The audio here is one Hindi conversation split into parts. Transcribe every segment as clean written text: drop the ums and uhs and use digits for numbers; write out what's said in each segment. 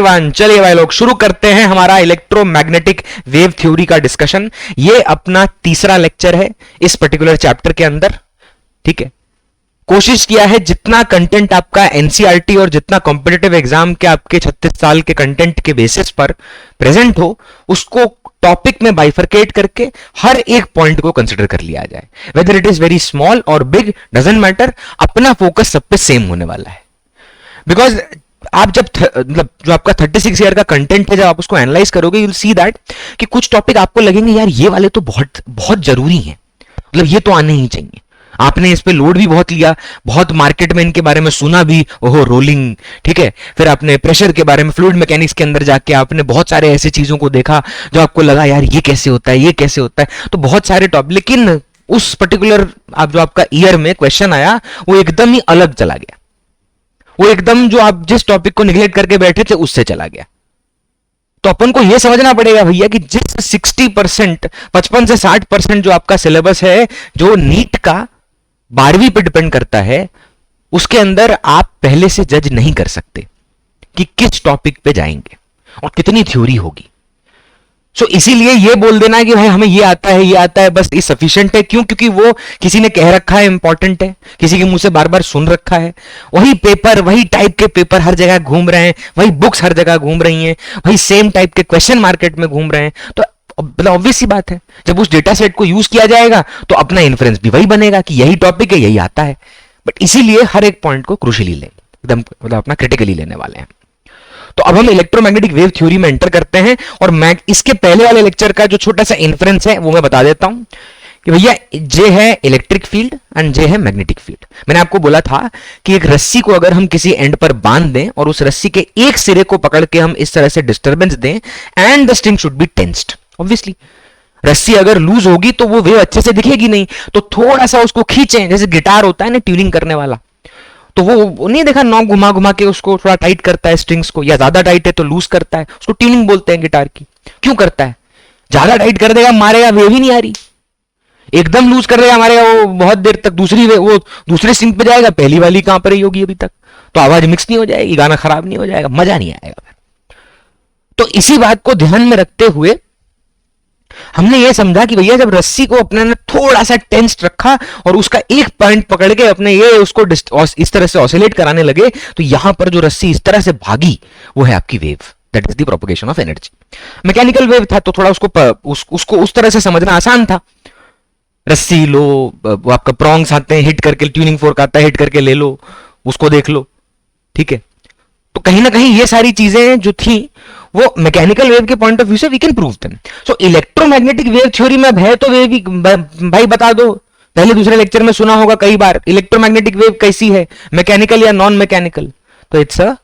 एवरीवन, चलिए भाई लोग शुरू करते हैं हमारा इलेक्ट्रोमैग्नेटिक वेव थ्योरी का डिस्कशन। ये अपना तीसरा लेक्चर है इस पर्टिकुलर चैप्टर के अंदर। ठीक है, कोशिश किया है जितना कंटेंट आपका एनसीईआरटी और जितना कॉम्पिटिटिव एग्जाम के आपके 36 साल के कंटेंट के बेसिस पर प्रेजेंट हो, उसको टॉपिक में बाइफरकेट करके हर एक पॉइंट को कंसिडर कर लिया जाए। Whether it is very small और बिग डजंट मैटर, अपना फोकस सब पे सेम होने वाला है। बिकॉज आप जब मतलब जो आपका 36 ईयर का कंटेंट है, जब आप उसको एनालाइज करोगे, यू विल सी दैट कि कुछ टॉपिक आपको लगेंगे यार ये वाले तो बहुत बहुत जरूरी हैं, मतलब ये तो आने ही चाहिए। आपने इस पे लोड भी बहुत लिया, बहुत मार्केट में इनके बारे में सुना भी, ओहो रोलिंग, ठीक है। फिर आपने प्रेशर के बारे में, फ्लूइड मैकेनिक्स के अंदर जाके आपने बहुत सारे ऐसी चीजों को देखा जो आपको लगा यार ये कैसे होता है, ये कैसे होता है। तो बहुत सारे टॉपिक, लेकिन उस पर्टिकुलर आप जो आपका ईयर में क्वेश्चन आया वो एकदम ही अलग चला गया। वो एकदम जो आप जिस टॉपिक को निगलेक्ट करके बैठे थे उससे चला गया। तो अपन को यह समझना पड़ेगा भैया कि जिस 60%, 55 से 60% जो आपका सिलेबस है, जो नीट का 12वीं पे डिपेंड करता है, उसके अंदर आप पहले से जज नहीं कर सकते कि किस टॉपिक पे जाएंगे और कितनी थ्योरी होगी। सो इसीलिए ये बोल देना कि भाई हमें ये आता है, ये आता है, बस ये सफिशिएंट है। क्यों? क्योंकि वो किसी ने कह रखा है, इंपॉर्टेंट है, किसी के मुंह से बार बार सुन रखा है। वही पेपर, वही टाइप के पेपर हर जगह घूम रहे हैं, वही बुक्स हर जगह घूम रही हैं, वही सेम टाइप के क्वेश्चन मार्केट में घूम रहे हैं। तो मतलब ऑब्वियस सी बात है, जब उस डेटा सेट को यूज किया जाएगा तो अपना इन्फ्रेंस भी वही बनेगा कि यही टॉपिक है, यही आता है। बट इसीलिए हर एक पॉइंट को क्रूशियली लेंगे, एकदम मतलब अपना क्रिटिकली लेने वाले हैं। तो अब हम इलेक्ट्रोमैग्नेटिक वेव थ्योरी में एंटर करते हैं, और मैं इसके पहले वाले लेक्चर का जो छोटा सा इन्फ्रेंस है वो मैं बता देता हूं कि भैया जे है इलेक्ट्रिक फील्ड एंड जे है मैग्नेटिक फील्ड। मैंने आपको बोला था कि एक रस्सी को अगर हम किसी एंड पर बांध दें और उस रस्सी के एक सिरे को पकड़ के हम इस तरह से डिस्टर्बेंस दें, and the string should be tensed. Obviously रस्सी अगर लूज होगी तो वो वेव अच्छे से दिखेगी नहीं, तो थोड़ा सा उसको खींचें, जैसे गिटार होता है ना ट्यूनिंग करने वाला, तो वो नहीं देखा, नॉक घुमा घुमा के उसको थोड़ा टाइट करता है स्ट्रिंग्स को, या ज्यादा टाइट है तो लूज करता है, उसको ट्यूनिंग बोलते हैं गिटार की। क्यों करता है? ज्यादा टाइट कर देगा, मारेगा, वेव ही नहीं आ रही। एकदम लूज कर देगा, मारेगा, वो बहुत देर तक वो दूसरे स्ट्रिंग पे जाएगा, पहली वाली कहां पर रही होगी अभी तक, तो आवाज मिक्स नहीं हो जाएगी, गाना खराब नहीं हो जाएगा, मजा नहीं आएगा। तो इसी बात को ध्यान में रखते हुए हमने ये समझा कि भैया जब रस्सी को अपने ने थोड़ा सा टेंस्ड रखा और उसका एक पॉइंट पकड़ के अपने ये उसको इस तरह से ऑसिलेट कराने लगे, तो यहां पर जो रस्सी इस तरह से भागी वो है आपकी wave, that is the propagation of energy. Mechanical wave था तो थोड़ा उसको उस तरह से समझना आसान था। रस्सी लो, वो आपका प्रॉन्ग्स आते हैं, हिट करके ट्यूनिंग फोर्क आता है, हिट करके ले लो, उसको देख लो, ठीक है। तो कहीं ना कहीं ये सारी चीजें जो थी वो मैकेनिकल वेव के पॉइंट ऑफ व्यू से we can prove them. So electromagnetic wave theory में है तो वेव भाई बता दो, पहले दूसरे लेक्चर में सुना होगा कई बार, इलेक्ट्रोमैग्नेटिक वेव कैसी है, मैकेनिकल या नॉन मैकेनिकल? तो it's a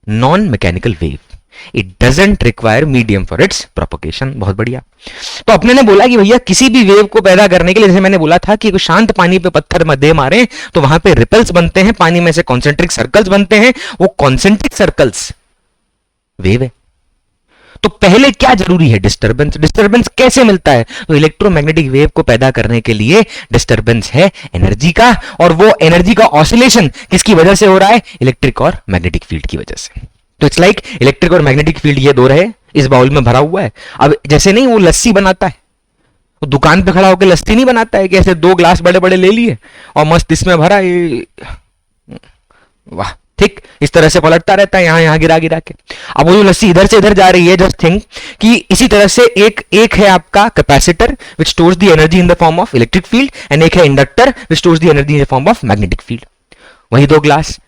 non mechanical wave, it doesn't require medium for its propagation. बहुत बढ़िया। तो अपने ने बोला कि भैया किसी भी वेव को पैदा करने के लिए, जैसे मैंने बोला था कि शांत पानी पे पत्थर में दे मारे तो वहां पे रिपल्स बनते हैं, पानी में से कॉन्सेंट्रिक सर्कल्स बनते हैं, वो कॉन्सेंट्रिक सर्कल्स वेव है। तो पहले क्या जरूरी है? डिस्टर्बेंस। डिस्टर्बेंस कैसे मिलता है? तो इलेक्ट्रोमैग्नेटिक वेव को पैदा करने के लिए डिस्टर्बेंस है एनर्जी का, और वो एनर्जी का ऑसिलेशन किसकी वजह से हो रहा है? इलेक्ट्रिक और मैग्नेटिक फील्ड की वजह से। तो इट्स लाइक इलेक्ट्रिक और मैग्नेटिक फील्ड ये दो रहे, इस बाउल में भरा हुआ है। अब जैसे नहीं वो लस्सी बनाता है, वो दुकान पे खड़ा होकर लस्सी नहीं बनाता है कि ऐसे 2 ग्लास बड़े बड़े ले लिए और मस्त इसमें भरा, वाह, ठीक इस तरह से पलटता रहता है, यहां गिरा गिरा के। अब वो जो लस्सी इधर से इधर जा रही है, जस्ट थिंक कि इसी तरह से एक है आपका capacitor which stores the energy in the form of electric field, and एक है inductor which stores the energy in the form of magnetic field. वही 2 ग्लास।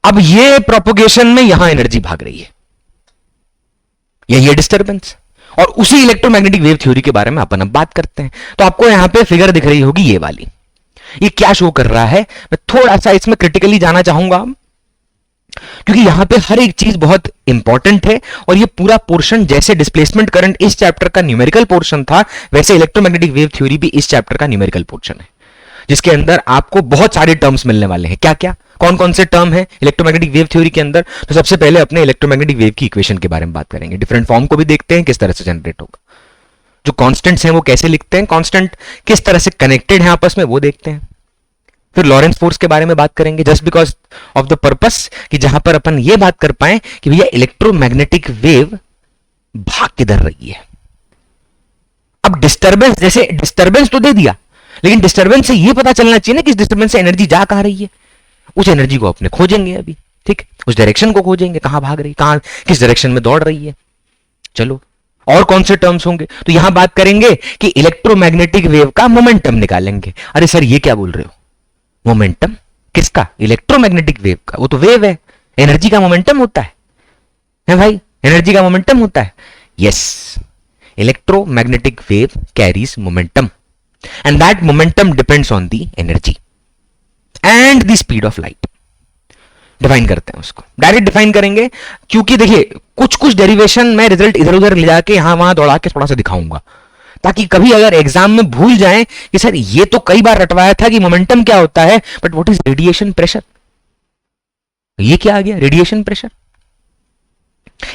अब ये प्रोपगेशन में यहां एनर्जी भाग रही है, यही है डिस्टर्बेंस। और उसी इलेक्ट्रोमैग्नेटिक वेव थ्योरी के बारे में अपन अब बात करते हैं। तो आपको यहां पे फिगर दिख रही होगी ये वाली, ये क्या शो कर रहा है? मैं थोड़ा सा इसमें क्रिटिकली जाना चाहूंगा क्योंकि यहां पे हर एक चीज बहुत इंपॉर्टेंट है, और ये पूरा पोर्शन जैसे डिस्प्लेसमेंट करंट इस चैप्टर का न्यूमेरिकल पोर्शन था, वैसे इलेक्ट्रोमैग्नेटिक वेव थ्योरी भी इस चैप्टर का न्यूमेरिकल पोर्शन है, जिसके अंदर आपको बहुत सारे टर्म्स मिलने वाले हैं। क्या क्या, कौन कौन से टर्म है इलेक्ट्रोमैग्नेटिक वेव थ्योरी के अंदर? तो सबसे पहले अपने इलेक्ट्रोमैग्नेटिक वेव की इक्वेशन के बारे में बात करेंगे, डिफरेंट फॉर्म को भी देखते हैं किस तरह से जनरेट होगा, जो कांस्टेंट्स हैं वो कैसे लिखते हैं, कांस्टेंट किस तरह से कनेक्टेड हैं आपस में वो देखते हैं। फिर लॉरेंस फोर्स के बारे में बात करेंगे, just because of the purpose कि जहां पर अपन ये बात कर पाए कि भैया इलेक्ट्रोमैग्नेटिक वेव भाग किधर रही है। अब डिस्टरबेंस, जैसे डिस्टरबेंस तो दे दिया, लेकिन डिस्टरबेंस से ये पता चलना चाहिए ना कि इस डिस्टरबेंस से एनर्जी जा कहां रही है। उस एनर्जी को अपने खोजेंगे अभी, ठीक, उस डायरेक्शन को खोजेंगे, कहां भाग रही, कहां किस डायरेक्शन में दौड़ रही है। चलो, और कौन से टर्म्स होंगे, तो यहां बात करेंगे कि इलेक्ट्रोमैग्नेटिक वेव का मोमेंटम निकालेंगे। अरे सर ये क्या बोल रहे हो, मोमेंटम किसका, इलेक्ट्रोमैग्नेटिक वेव का, वो तो वेव है, एनर्जी का मोमेंटम होता है भाई, एनर्जी का मोमेंटम होता है। Yes, electromagnetic wave carries momentum and that momentum depends on the energy and the speed of light. Define करते हैं उसको, डायरेक्ट डिफाइन करेंगे, क्योंकि देखिए कुछ कुछ डेरिवेशन मैं रिजल्ट इधर उधर ले जाके यहां वहां दौड़ा के थोड़ा सा दिखाऊंगा, ताकि कभी अगर एग्जाम में भूल जाएं कि सर ये तो कई बार रटवाया था कि मोमेंटम क्या होता है, but what is radiation pressure, ये क्या आ गया, रेडिएशन प्रेशर।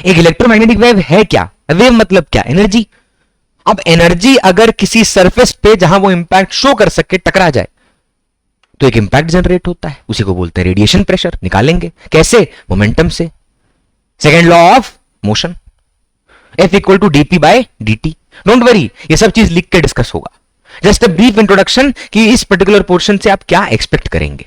एक इलेक्ट्रोमैग्नेटिक वेव है क्या, वेव मतलब क्या, एनर्जी। अब एनर्जी अगर किसी सरफेस पे जहां वो इंपैक्ट शो कर सके टकरा जाए तो एक इंपैक्ट जनरेट होता है, उसी को बोलते हैं रेडिएशन प्रेशर। निकालेंगे कैसे, मोमेंटम से, second law of motion, F equal to dp by dt। Don't worry, ये सब चीज लिख के डिस्कस होगा, जस्ट अ ब्रीफ इंट्रोडक्शन कि इस पर्टिकुलर पोर्शन से आप क्या एक्सपेक्ट करेंगे,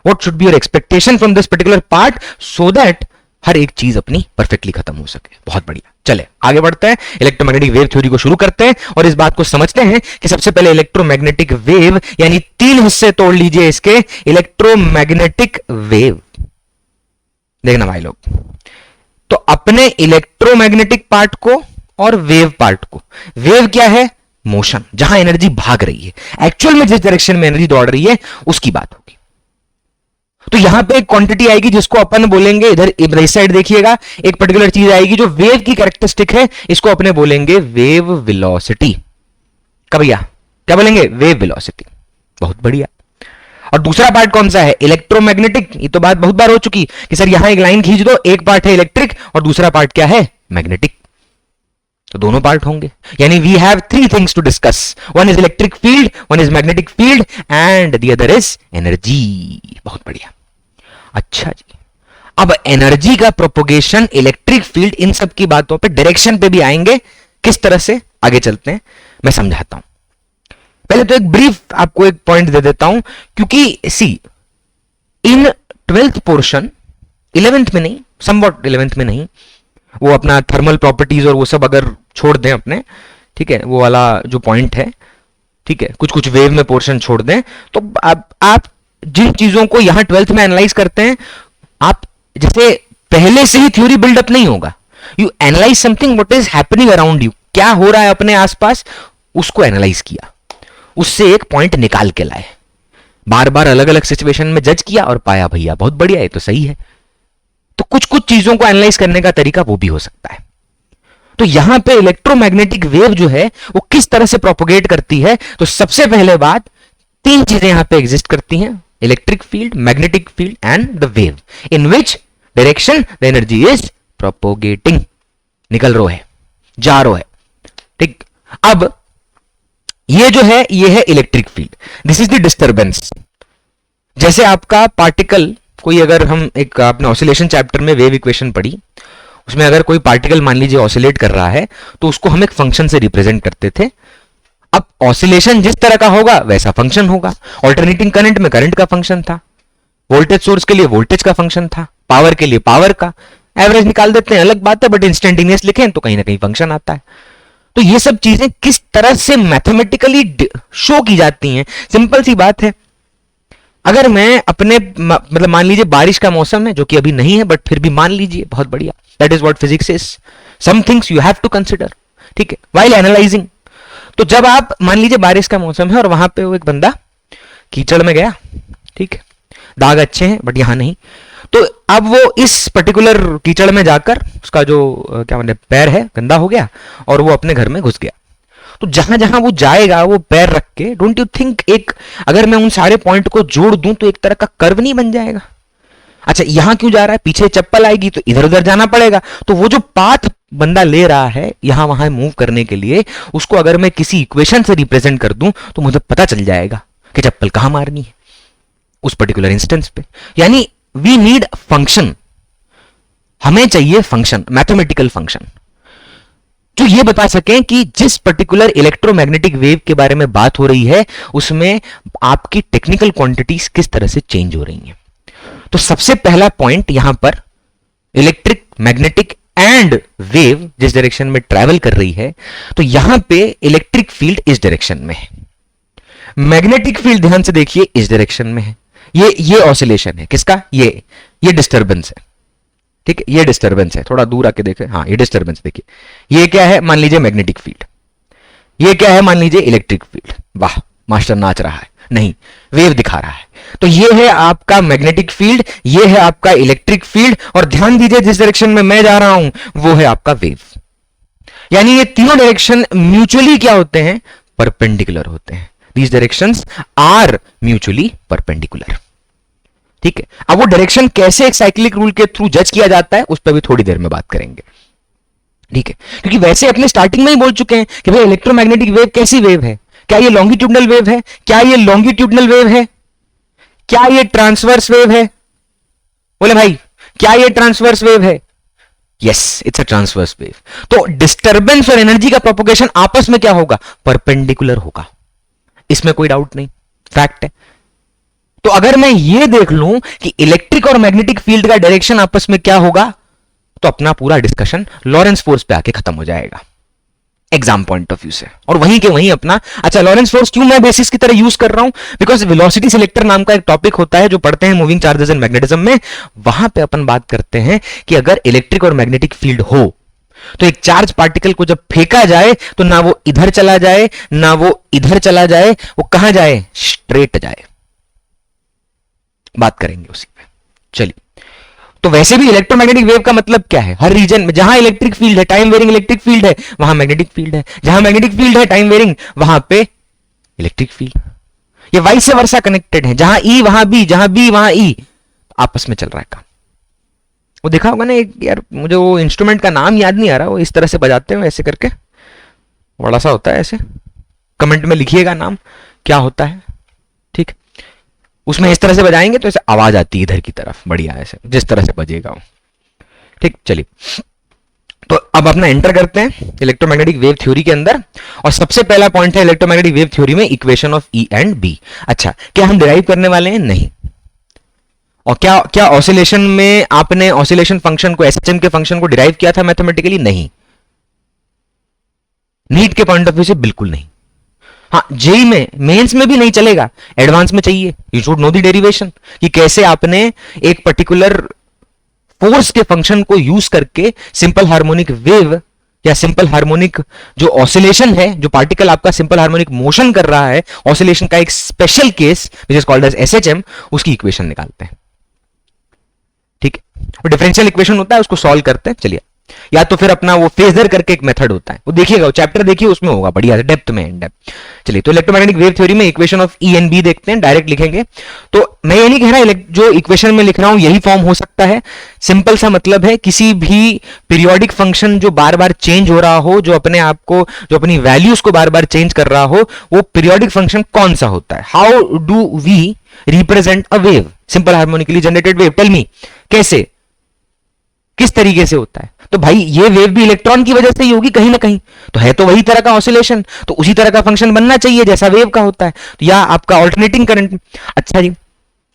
what should be your expectation from this particular part, so that हर एक चीज अपनी परफेक्टली खत्म हो सके। बहुत बढ़िया, चले आगे बढ़ते हैं, इलेक्ट्रोमैग्नेटिक वेव थ्योरी को शुरू करते हैं और इस बात को समझते हैं कि सबसे पहले इलेक्ट्रोमैग्नेटिक वेव, यानी तीन हिस्से तोड़ लीजिए इसके, इलेक्ट्रोमैग्नेटिक वेव। देखना भाई लोग, तो अपने इलेक्ट्रोमैग्नेटिक पार्ट को और वेव पार्ट को, वेव क्या है, मोशन, जहां एनर्जी भाग रही है, एक्चुअल में जिस डायरेक्शन में एनर्जी दौड़ रही है उसकी बात होगी। तो यहां पे एक क्वांटिटी आएगी जिसको अपन बोलेंगे, इधर इस साइड देखिएगा, एक पर्टिकुलर चीज आएगी जो वेव की कैरेक्टरिस्टिक है, इसको अपने बोलेंगे वेव वेलोसिटी। क्या भैया, क्या बोलेंगे, वेव वेलोसिटी। बहुत बढ़िया। और दूसरा पार्ट कौन सा है, इलेक्ट्रोमैग्नेटिक। ये तो बात बहुत बार हो चुकी कि सर यहां एक लाइन खींच दो, एक पार्ट है इलेक्ट्रिक और दूसरा पार्ट क्या है, मैग्नेटिक। तो दोनों पार्ट होंगे, यानी we have three things to discuss, one is electric field, one is magnetic field and the other is energy. बहुत बढ़िया। अच्छा जी, अब एनर्जी का प्रोपोगेशन, इलेक्ट्रिक फील्ड, इन सब की बातों पे, डायरेक्शन पे भी आएंगे, किस तरह से आगे चलते हैं मैं समझाता हूं। पहले तो एक ब्रीफ आपको एक पॉइंट दे देता हूं, क्योंकि सी इन 12th पोर्शन, 11th में नहीं, समवॉट 11th में नहीं, वो अपना थर्मल प्रॉपर्टीज और वो सब अगर छोड़ दें अपने, ठीक है, वो वाला जो पॉइंट है, ठीक है, कुछ कुछ वेव में पोर्शन छोड़ दें, तो आप जिन चीजों को यहां 12th में एनालाइज करते हैं, आप जैसे पहले से ही थ्योरी बिल्डअप नहीं होगा, you analyse something what is happening around you, क्या हो रहा है अपने आसपास, उसको एनालाइज किया, उससे एक पॉइंट निकाल के लाए, बार बार अलग अलग सिचुएशन में जज किया और पाया भैया बहुत बढ़िया है, तो सही है। तो कुछ कुछ चीजों को एनालाइज करने का तरीका वो भी हो सकता है। तो यहां पे इलेक्ट्रोमैग्नेटिक वेव जो है वो किस तरह से प्रोपोगेट करती है, तो सबसे पहले बात, तीन चीजें यहां पे एग्जिस्ट करती हैं, electric field, magnetic field and the wave, in which direction the energy is propagating, निकल रो है, जा रो है, ठीक। अब ये जो है, ये है electric field, this is the disturbance. जैसे आपका पार्टिकल, कोई अगर हम एक आपने ऑसिलेशन चैप्टर में वेव इक्वेशन पढ़ी, उसमें अगर कोई पार्टिकल मान लीजिए ऑसिलेट कर रहा है, तो उसको हम एक फंक्शन से रिप्रेजेंट करते थे। अब ऑसिलेशन जिस तरह का होगा वैसा फंक्शन होगा। ऑल्टरनेटिंग करंट में करंट का फंक्शन था, वोल्टेज सोर्स के लिए वोल्टेज का फंक्शन था, पावर के लिए पावर का, एवरेज निकाल देते हैं अलग बात है, बट इंस्टेंटेनियस लिखें तो कहीं ना कहीं फंक्शन आता है। तो ये सब चीजें किस तरह से मैथमेटिकली शो की जाती हैं, सिंपल सी बात है। अगर मैं अपने मतलब मान लीजिए बारिश का मौसम है, जो कि अभी नहीं है बट फिर भी मान लीजिए, बहुत बढ़िया, that is what physics is, some things you have to consider, ठीक है, व्हाइल एनालाइजिंग। तो जब आप मान लीजिए बारिश का मौसम है और वहां पे वो एक बंदा कीचड़ में गया, ठीक है, दाग अच्छे हैं बट यहां नहीं, तो अब वो इस पर्टिकुलर कीचड़ में जाकर उसका जो क्या माने पैर है गंदा हो गया और वो अपने घर में घुस गया। तो जहां जहां वो जाएगा वो पैर रख के, डोंट यू थिंक एक, अगर मैं उन सारे पॉइंट को जोड़ दूं तो एक तरह का कर्व नहीं बन जाएगा। अच्छा यहां क्यों जा रहा है, पीछे चप्पल आएगी तो इधर उधर जाना पड़ेगा, तो वो जो पाथ बंदा ले रहा है यहां वहां मूव करने के लिए, उसको अगर मैं किसी इक्वेशन से रिप्रेजेंट कर दूं तो मुझे पता चल जाएगा कि चप्पल कहां मारनी है। उस पर्टिकुलर इंस्टेंस पे। यानी वी नीड फंक्शन, हमें चाहिए फंक्शन, मैथमेटिकल फंक्शन जो ये बता सकें कि जिस पर्टिकुलर इलेक्ट्रोमैग्नेटिक वेव के बारे में बात हो रही है उसमें आपकी टेक्निकल क्वांटिटीज किस तरह से चेंज हो रही हैं। तो सबसे पहला पॉइंट यहां पर इलेक्ट्रिक मैग्नेटिक एंड वेव जिस डायरेक्शन में ट्रैवल कर रही है, तो यहां पे इलेक्ट्रिक फील्ड इस डायरेक्शन में है, मैग्नेटिक फील्ड ध्यान से देखिए इस डायरेक्शन में है। ये ऑसिलेशन है किसका, ये डिस्टर्बेंस है, ठीक है, ये डिस्टर्बेंस है, थोड़ा दूर आके देखें, हाँ ये डिस्टर्बेंस देखिए, ये क्या है मान लीजिए मैग्नेटिक फील्ड, ये क्या है मान लीजिए इलेक्ट्रिक फील्ड। वाह मास्टर नाच रहा है, नहीं वेव दिखा रहा है। तो ये है आपका मैग्नेटिक फील्ड, ये है आपका इलेक्ट्रिक फील्ड, और ध्यान दीजिए जिस डायरेक्शन में मैं जा रहा हूं वो है आपका वेव। यानी ये तीनों डायरेक्शन म्यूचुअली क्या होते हैं, परपेंडिकुलर होते हैं। These directions are mutually perpendicular, ठीक है। अब वो डायरेक्शन कैसे एक साइक्लिक रूल के थ्रू जज किया जाता है उस पर भी थोड़ी देर में बात करेंगे, ठीक है। क्योंकि वैसे अपने स्टार्टिंग में ही बोल चुके हैं कि भाई इलेक्ट्रोमैग्नेटिक वेव कैसी वेव है, क्या ये लॉन्गिट्यूडनल वेव है, क्या ये लॉन्गिट्यूडनल वेव है, क्या ये ट्रांसवर्स वेव है, बोले भाई क्या ये ट्रांसवर्स वेव है, yes it's a transverse wave. तो डिस्टर्बेंस और एनर्जी का प्रोपोगेशन आपस में क्या होगा, परपेंडिकुलर होगा, इसमें कोई डाउट नहीं, फैक्ट है। तो अगर मैं ये देख लूं कि इलेक्ट्रिक और मैग्नेटिक फील्ड का डायरेक्शन आपस में क्या होगा, तो अपना पूरा डिस्कशन लॉरेंस फोर्स पे आके खत्म हो जाएगा एग्जाम पॉइंट ऑफ व्यू से, और वहीं के वहीं अपना। अच्छा लॉरेंस फोर्स क्यों मैं बेसिस की तरह यूज कर रहा हूं, बिकॉज वेलोसिटी सिलेक्टर नाम का एक टॉपिक होता है जो पढ़ते हैं मूविंग चार्जेस एंड मैग्नेटिज्म में, वहां पे अपन बात करते हैं कि अगर इलेक्ट्रिक और मैग्नेटिक फील्ड हो तो एक चार्ज पार्टिकल को जब फेंका जाए तो ना वो इधर चला जाए ना वो इधर चला जाए, वो कहां जाए, स्ट्रेट जाए। बात करेंगे उसी पे, चलिए। तो वैसे भी इलेक्ट्रोमैग्नेटिक वेव का मतलब क्या है, हर रीजन में जहां इलेक्ट्रिक फील्ड है, टाइम वेरिंग इलेक्ट्रिक फील्ड है, वहां मैग्नेटिक फील्ड है, जहां मैग्नेटिक फील्ड है टाइम वेरिंग वहां पे इलेक्ट्रिक फील्ड। ये वाइस वर्सा कनेक्टेड है, जहां ई वहां बी, जहां बी वहां ई, आपस में चल रहा है काम। वो देखा होगा ना एक, यार मुझे वो इंस्ट्रूमेंट का नाम याद नहीं आ रहा, वो इस तरह से बजाते हैं ऐसे करके, बड़ा सा होता है ऐसे, कमेंट में लिखिएगा नाम क्या होता है, ठीक। उसमें इस तरह से बजाएंगे तो ऐसे आवाज आती है इधर की तरफ, बढ़िया ऐसे जिस तरह से बजेगा वो, ठीक। चलिए तो अब अपना एंटर करते हैं इलेक्ट्रोमैग्नेटिक वेव थ्योरी के अंदर, और सबसे पहला पॉइंट है इलेक्ट्रोमैग्नेटिक वेव थ्योरी में equation of E and B. अच्छा क्या हम डिराइव करने वाले हैं, नहीं। और क्या ऑसिलेशन में आपने ऑसिलेशन फंक्शन को, एसएचएम के फंक्शन को डिराइव किया था मैथमेटिकली, नहीं। नीट के पॉइंट ऑफ व्यू से बिल्कुल नहीं। हाँ जेई में, मेंस में भी नहीं चलेगा, एडवांस में चाहिए। You should know the derivation कि कैसे आपने एक पर्टिकुलर फोर्स के फंक्शन को यूज करके सिंपल हार्मोनिक वेव या सिंपल हार्मोनिक जो ऑसिलेशन है, जो पार्टिकल आपका सिंपल हार्मोनिक मोशन कर रहा है, ऑसिलेशन का एक special case which is called as SHM, उसकी इक्वेशन निकालते हैं, ठीक है। और डिफरेंशियल इक्वेशन होता है, उसको सॉल्व करते हैं। चलिए, या तो फिर अपना वो फेजर करके एक मेथड होता है, वो देखिएगा, वो चैप्टर देखिए, उसमें होगा बढ़िया से डेप्थ में, इन डेप्थ। चलिए तो इलेक्ट्रोमैग्नेटिक वेव थ्योरी में equation of E and B देखते हैं, डायरेक्ट लिखेंगे। तो मैं ये नहीं कह रहा जो इक्वेशन में लिख रहा हूं यही फॉर्म हो सकता है, सिंपल सा मतलब है किसी भी पीरियोडिक फंक्शन जो बार बार चेंज हो रहा हो, जो अपने आप को, जो अपनी वैल्यूज को बार बार चेंज कर रहा हो, वो पीरियोडिक फंक्शन कौन सा होता है। How do we represent a wave, simple harmonically generated wave, tell me कैसे, किस तरीके से होता है। तो भाई ये वेव भी इलेक्ट्रॉन की वजह से ही होगी कहीं ना कहीं, तो है तो वही तरह का ऑसिलेशन, तो उसी तरह का फंक्शन बनना चाहिए जैसा वेव का होता है, तो या आपका ऑल्टरनेटिंग करंट। अच्छा जी,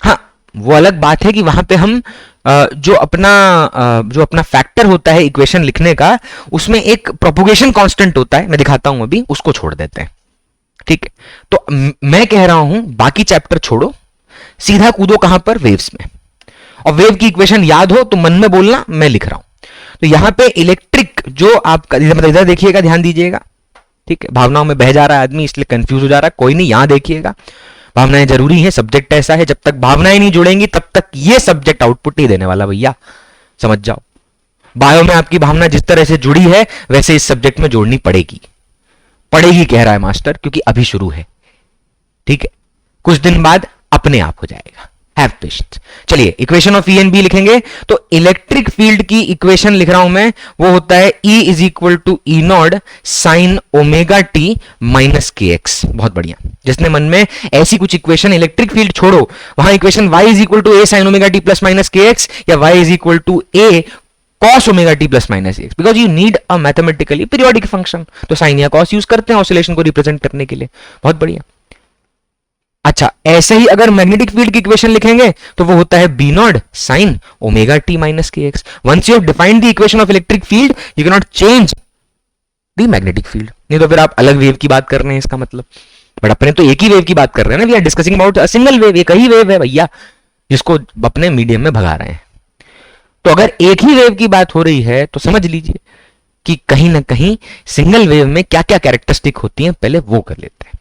हाँ वो अलग बात है कि वहां पे हम जो अपना फैक्टर होता है इक्वेशन लिखने का, उसमें एक प्रोपोगेशन कांस्टेंट होता है, मैं दिखाता हूं अभी, उसको छोड़ देते हैं, ठीक है। तो मैं कह रहा हूं बाकी चैप्टर छोड़ो, सीधा कूदो कहां पर, वेव्स में। और वेव की इक्वेशन याद हो तो मन में बोलना, मैं लिख रहा हूं। तो यहां पे इलेक्ट्रिक जो आपका, मतलब इधर देखिएगा, ध्यान दीजिएगा, ठीक है। भावनाओं में बह जा रहा है आदमी इसलिए कंफ्यूज हो जा रहा है, कोई नहीं, यहां देखिएगा, भावनाएं जरूरी है, सब्जेक्ट ऐसा है, जब तक भावनाएं नहीं जुड़ेंगी तब तक ये सब्जेक्ट आउटपुट नहीं देने वाला भैया, समझ जाओ। बायो में आपकी भावना जिस तरह से जुड़ी है वैसे इस सब्जेक्ट में जोड़नी पड़ेगी, पड़ेगी कह रहा है मास्टर, क्योंकि अभी शुरू है, ठीक है। कुछ दिन बाद अपने आप हो जाएगा, हैव पेशेंस। चलिए equation of E and B लिखेंगे, तो इलेक्ट्रिक फील्ड की इक्वेशन लिख रहा हूं मैं, वो होता है E is equal to E naught sine omega T minus के एक्स। बहुत बढ़िया, जिसने मन में ऐसी कुछ इक्वेशन, इलेक्ट्रिक फील्ड छोड़ो, वहां equation y is equal to A sine omega T plus minus के एक्स या y is equal to A cos omega T plus minus X, because you need a mathematically periodic function, तो साइन या cos यूज करते हैं ऑसिलेशन को रिप्रेजेंट करने के लिए। बहुत बढ़िया। अच्छा, ऐसे ही अगर मैग्नेटिक फील्ड की इक्वेशन लिखेंगे तो वो होता है B naught sine omega T minus के x. Once you have defined the equation of electric field you can not change the magnetic field, नहीं तो फिर आप अलग वेव की बात कर रहे हैं इसका मतलब। बट अपने तो एक ही वेव की बात कर रहे हैं ना, we are discussing about a single wave, एक ही वेव है भैया जिसको अपने मीडियम में भगा रहे हैं। तो अगर एक ही वेव की बात हो रही है तो समझ लीजिए कि कहीं ना कहीं सिंगल वेव में क्या क्या कैरेक्टरिस्टिक होती हैं, पहले वो कर लेते हैं।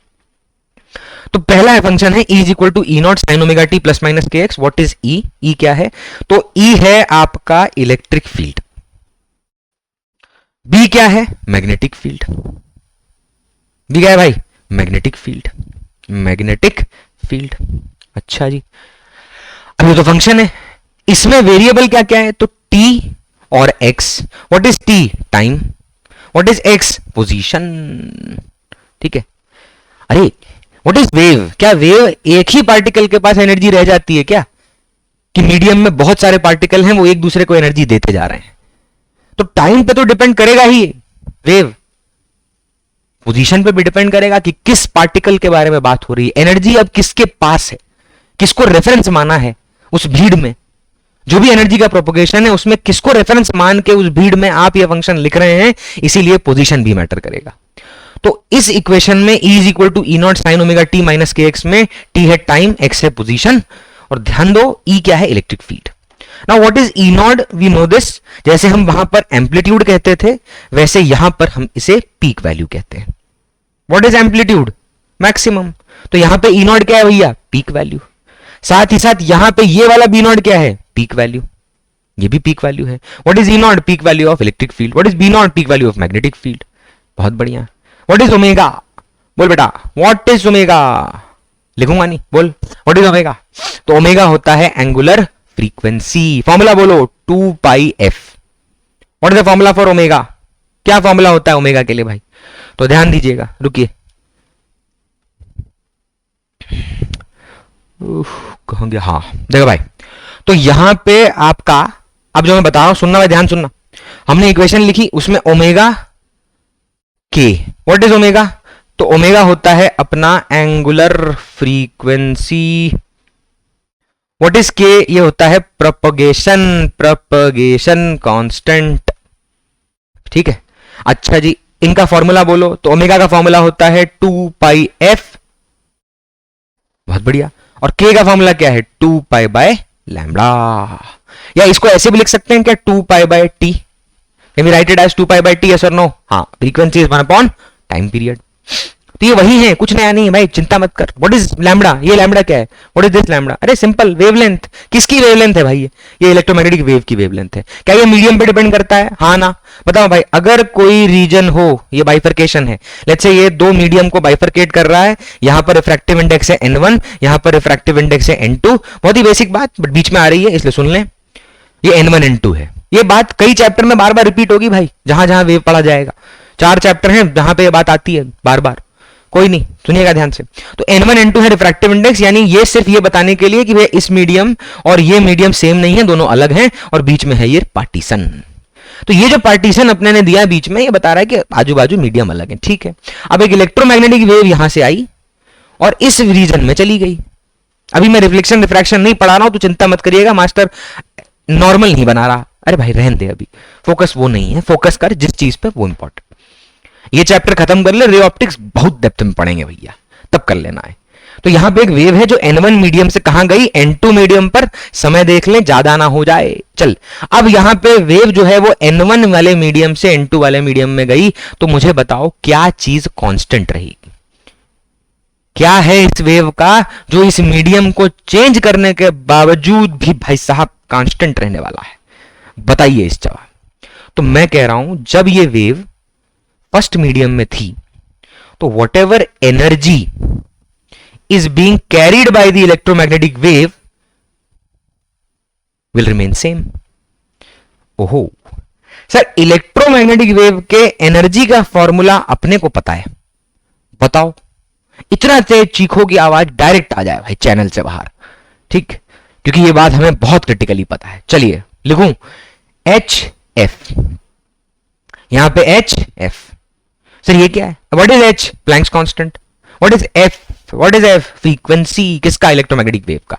तो पहला फंक्शन है E is equal to E naught sine omega T plus minus के x. What is E? E क्या है? तो E है आपका इलेक्ट्रिक फील्ड, B क्या है? Magnetic field. B क्या है भाई? Magnetic field, magnetic field. अच्छा जी, अब ये तो फंक्शन है, इसमें वेरिएबल क्या क्या है? तो T और X। What is T? Time. What is X? Position. ठीक है। अरे व्हाट इज वेव? क्या वेव एक ही पार्टिकल के पास एनर्जी रह जाती है क्या, कि मीडियम में बहुत सारे पार्टिकल हैं वो एक दूसरे को एनर्जी देते जा रहे हैं? तो टाइम पे तो डिपेंड करेगा ही वेव, पोजीशन पे भी डिपेंड करेगा कि किस पार्टिकल के बारे में बात हो रही है, एनर्जी अब किसके पास है, किसको रेफरेंस माना है उस भीड़ में। जो भी एनर्जी का प्रोपोगेशन है उसमें किसको रेफरेंस मान के उस भीड़ में आप ये फंक्शन लिख रहे हैं, इसीलिए पोजीशन भी मैटर करेगा। तो इस इक्वेशन में E is equal to E naught sine omega T minus के एक्स में T है टाइम, X है पोजीशन, और ध्यान दो E क्या है? Electric field. Now what is E naught? We know this, जैसे हम वहां पर एम्पलीट्यूड कहते थे वैसे यहां पर हम इसे पीक वैल्यू कहते हैं। What is amplitude? मैक्सिमम। तो यहां पे E नॉट क्या है भैया? Peak value. साथ ही साथ यहां पे ये वाला B नॉट क्या है? पीक वैल्यू, ये भी पीक वैल्यू है। What is E naught? Peak value of electric field. What is B naught? Peak value of magnetic field. बहुत बढ़िया। What is omega? बोल बेटा, व्हाट इज ओमेगा? लिखूंगा नहीं, बोल व्हाट इज ओमेगा? तो ओमेगा होता है एंगुलर फ्रीक्वेंसी। फॉर्मूला बोलो 2 pi f. What is the formula for omega? क्या फॉर्मूला होता है ओमेगा के लिए भाई? तो ध्यान दीजिएगा, रुकिए कहां गया? हाँ देखो भाई, तो यहां पे आपका, अब जो मैं बता रहा हूं सुनना भाई, ध्यान सुनना। हमने इक्वेशन लिखी, उसमें ओमेगा के, व्हाट इज ओमेगा? तो ओमेगा होता है अपना एंगुलर फ्रीक्वेंसी। व्हाट इज के? ये होता है प्रोपगेशन कांस्टेंट। ठीक है। अच्छा जी, इनका फॉर्मूला बोलो। तो ओमेगा का फॉर्मूला होता है 2 पाई एफ। बहुत बढ़िया। और के का फॉर्मूला क्या है? 2 पाई बाय लैम्बडा। या इसको ऐसे भी लिख सकते हैं क्या? 2 pi by T. Can we write it as 2 pi by t? Yes or no? हाँ, frequency is 1 upon time period। तो ये वही है, कुछ नया नहीं है भाई, चिंता मत कर। What is lambda? ये lambda क्या है? What is this lambda? अरे सिंपल, वेवलेंथ। किसकी वेवलेंथ है भाई? ये इलेक्ट्रोमैग्नेटिक वेव की वेवलेंथ है। क्या ये मीडियम पे डिपेंड करता है? हाँ ना? बताओ भाई, अगर कोई रीजन हो, ये बाइफर्केशन है, लेट्स से ये दो मीडियम को बाइफर्केट कर रहा है, यहां पर रिफ्रैक्टिव इंडेक्स है n1, यहां पर रिफ्रैक्टिव इंडेक्स है n2। बहुत ही बेसिक बात, बट बीच में आ रही है इसलिए सुन लें। ये n1 n2 है। ये बात कई चैप्टर में बार बार रिपीट होगी भाई, जहां जहां वेव पढ़ा जाएगा। 4 चैप्टर हैं जहां पे ये बात आती है बार बार, कोई नहीं, सुनिएगा ध्यान से। तो n1 n2 है रिफ्रैक्टिव इंडेक्स, यानी ये सिर्फ ये बताने के लिए कि भाई इस मीडियम और ये मीडियम सेम नहीं है, दोनों अलग हैं, और बीच में है ये पार्टीशन। तो ये जो पार्टीशन अपने ने दिया बीच में, ये बता रहा है कि आजू बाजू मीडियम अलग है। ठीक है। अब एक इलेक्ट्रोमैग्नेटिक वेव यहां से आई और इस रीजन में चली गई। अभी मैं रिफ्लेक्शन रिफ्रैक्शन नहीं पढ़ा रहा हूं, तो चिंता मत करिएगा, मास्टर नॉर्मल नहीं बना रहा। अरे भाई रहन दे, अभी फोकस वो नहीं है, फोकस कर जिस चीज पे, वो इंपॉर्टेंट। ये चैप्टर खत्म कर ले, रे ऑप्टिक्स बहुत डेप्थ में पढ़ेंगे भैया, तब कर लेना है। तो यहां पे एक वेव है जो n1 मीडियम से कहां गई? n2 मीडियम पर। समय देख लें, ज्यादा ना हो जाए। चल, अब यहां पे वेव जो है वो n1 वाले मीडियम से n2 वाले मीडियम में गई, तो मुझे बताओ क्या चीज कांस्टेंट रहेगी? क्या है इस वेव का जो इस मीडियम को चेंज करने के बावजूद भी भाई साहब कांस्टेंट रहने वाला है? बताइए इस जवाब। तो मैं कह रहा हूं, जब ये वेव फर्स्ट मीडियम में थी, तो what ever energy is being carried by the electromagnetic wave will remain same. ओहो सर, इलेक्ट्रोमैग्नेटिक वेव के एनर्जी का फॉर्मूला अपने को पता है, बताओ। इतना तेज चीखो की आवाज डायरेक्ट आ जाए भाई चैनल से बाहर, ठीक, क्योंकि ये बात हमें बहुत क्रिटिकली पता है। चलिए लिखूं एच एफ, यहां पे एच एफ। सर ये क्या है? What is H? Planck's constant. What is F? What is F? Frequency किसका? इलेक्ट्रोमैग्नेटिक वेव का।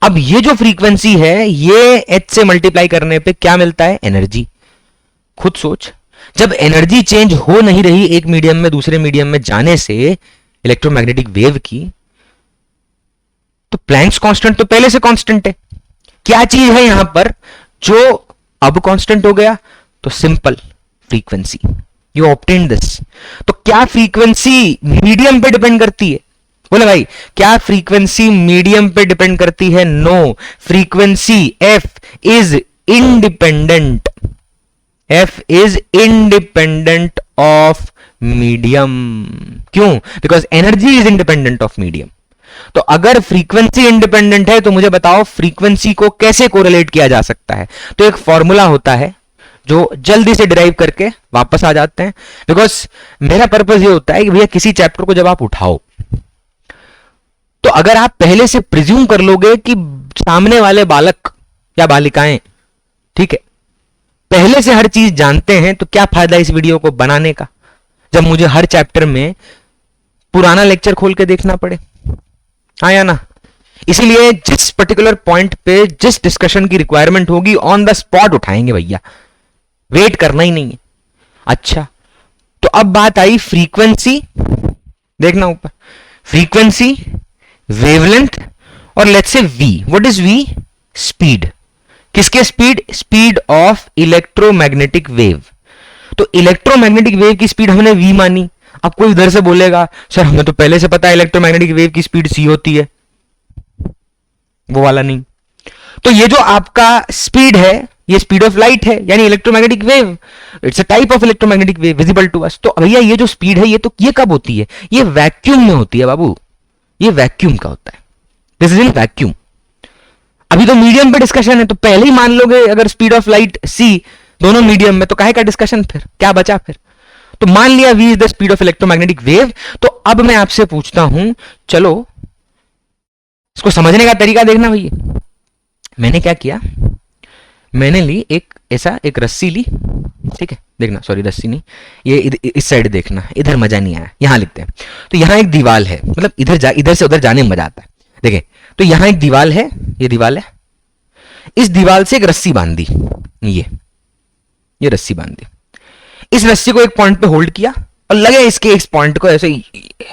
अब ये जो फ्रीक्वेंसी है, ये एच से मल्टीप्लाई करने पे क्या मिलता है? एनर्जी। खुद सोच, जब एनर्जी चेंज हो नहीं रही एक मीडियम में दूसरे मीडियम में जाने से इलेक्ट्रोमैग्नेटिक वेव की, तो प्लैंक्स कांस्टेंट तो पहले से कांस्टेंट है। क्या चीज है यहां पर जो अब कांस्टेंट हो गया? तो simple frequency. You obtain this. तो क्या फ्रीक्वेंसी मीडियम पे डिपेंड करती है? बोले भाई, क्या फ्रीक्वेंसी मीडियम पे डिपेंड करती है? No, frequency f is independent. F is independent of medium. क्यों? Because energy is independent of medium. तो अगर फ्रीक्वेंसी इंडिपेंडेंट है तो मुझे बताओ फ्रीक्वेंसी को कैसे कोरिलेट किया जा सकता है? तो एक फॉर्मूला होता है जो जल्दी से डिराइव करके वापस आ जाते हैं। बिकॉज मेरा पर्पस ये होता है कि भैया किसी चैप्टर को जब आप उठाओ तो अगर आप पहले से प्रिज्यूम कर लोगे कि सामने वाले बालक या बालिकाएं, ठीक है, पहले से हर चीज जानते हैं, तो क्या फायदा इस वीडियो को बनाने का जब मुझे हर चैप्टर में पुराना लेक्चर खोल के देखना पड़े। हाँ या ना? इसीलिए जिस पर्टिकुलर पॉइंट पे जिस डिस्कशन की रिक्वायरमेंट होगी ऑन द स्पॉट उठाएंगे भैया, वेट करना ही नहीं है। अच्छा, तो अब बात आई फ्रीक्वेंसी, देखना ऊपर, फ्रीक्वेंसी, वेवलेंथ और let's say v. What is v? Speed. किसके speed? Speed of electromagnetic wave. तो इलेक्ट्रोमैग्नेटिक वेव की स्पीड हमने वी मानी। अब कोई उधर से बोलेगा सर हमें तो पहले से पता है इलेक्ट्रोमैग्नेटिक वेव की स्पीड सी होती है, वो वाला नहीं। तो ये जो आपका स्पीड है ये स्पीड ऑफ लाइट है, यानी electromagnetic wave, it's a type of electromagnetic wave visible to us. तो भैया ये जो स्पीड है ये कब होती है? ये वैक्यूम में होती है बाबू, ये वैक्यूम का होता है। This is in vacuum. अभी तो मीडियम पे डिस्कशन है, तो पहले ही मान लोगे अगर स्पीड ऑफ लाइट सी दोनों मीडियम में, तो काहे का डिस्कशन फिर? क्या बचा फिर? तो मान लिया v is the speed of electromagnetic wave. तो अब मैं आपसे पूछता हूं, चलो इसको समझने का तरीका देखना भैया। मैंने क्या किया, मैंने ली एक रस्सी ली, ठीक है, देखना, सॉरी रस्सी नहीं, ये इस साइड देखना, इधर मजा नहीं आया, यहां लिखते हैं। तो यहां एक दीवार है, मतलब इधर से उधर जाने में मजा आता है। देखें, तो यहां एक दीवार है, ये दीवार है, इस दीवार से एक रस्सी बांध दी, ये रस्सी बांध दी। इस रस्सी को एक पॉइंट पे होल्ड किया और लगे इसके इस पॉइंट को ऐसे,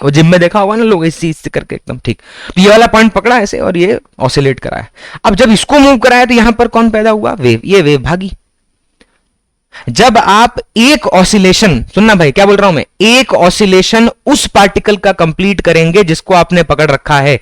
वो जिम में देखा होगा ना लोग इस चीज से करके एकदम, ठीक। तो ये वाला पॉइंट पकड़ा ऐसे और ये ऑसिलेट करा है। अब जब इसको मूव कराया तो यहां पर कौन पैदा हुआ? वेव। ये वेव भागी। जब आप एक ऑसिलेशन, सुनना भाई क्या बोल रहा हूं मैं, एक ऑसिलेशन उस पार्टिकल का कंप्लीट करेंगे जिसको आपने पकड़ रखा है।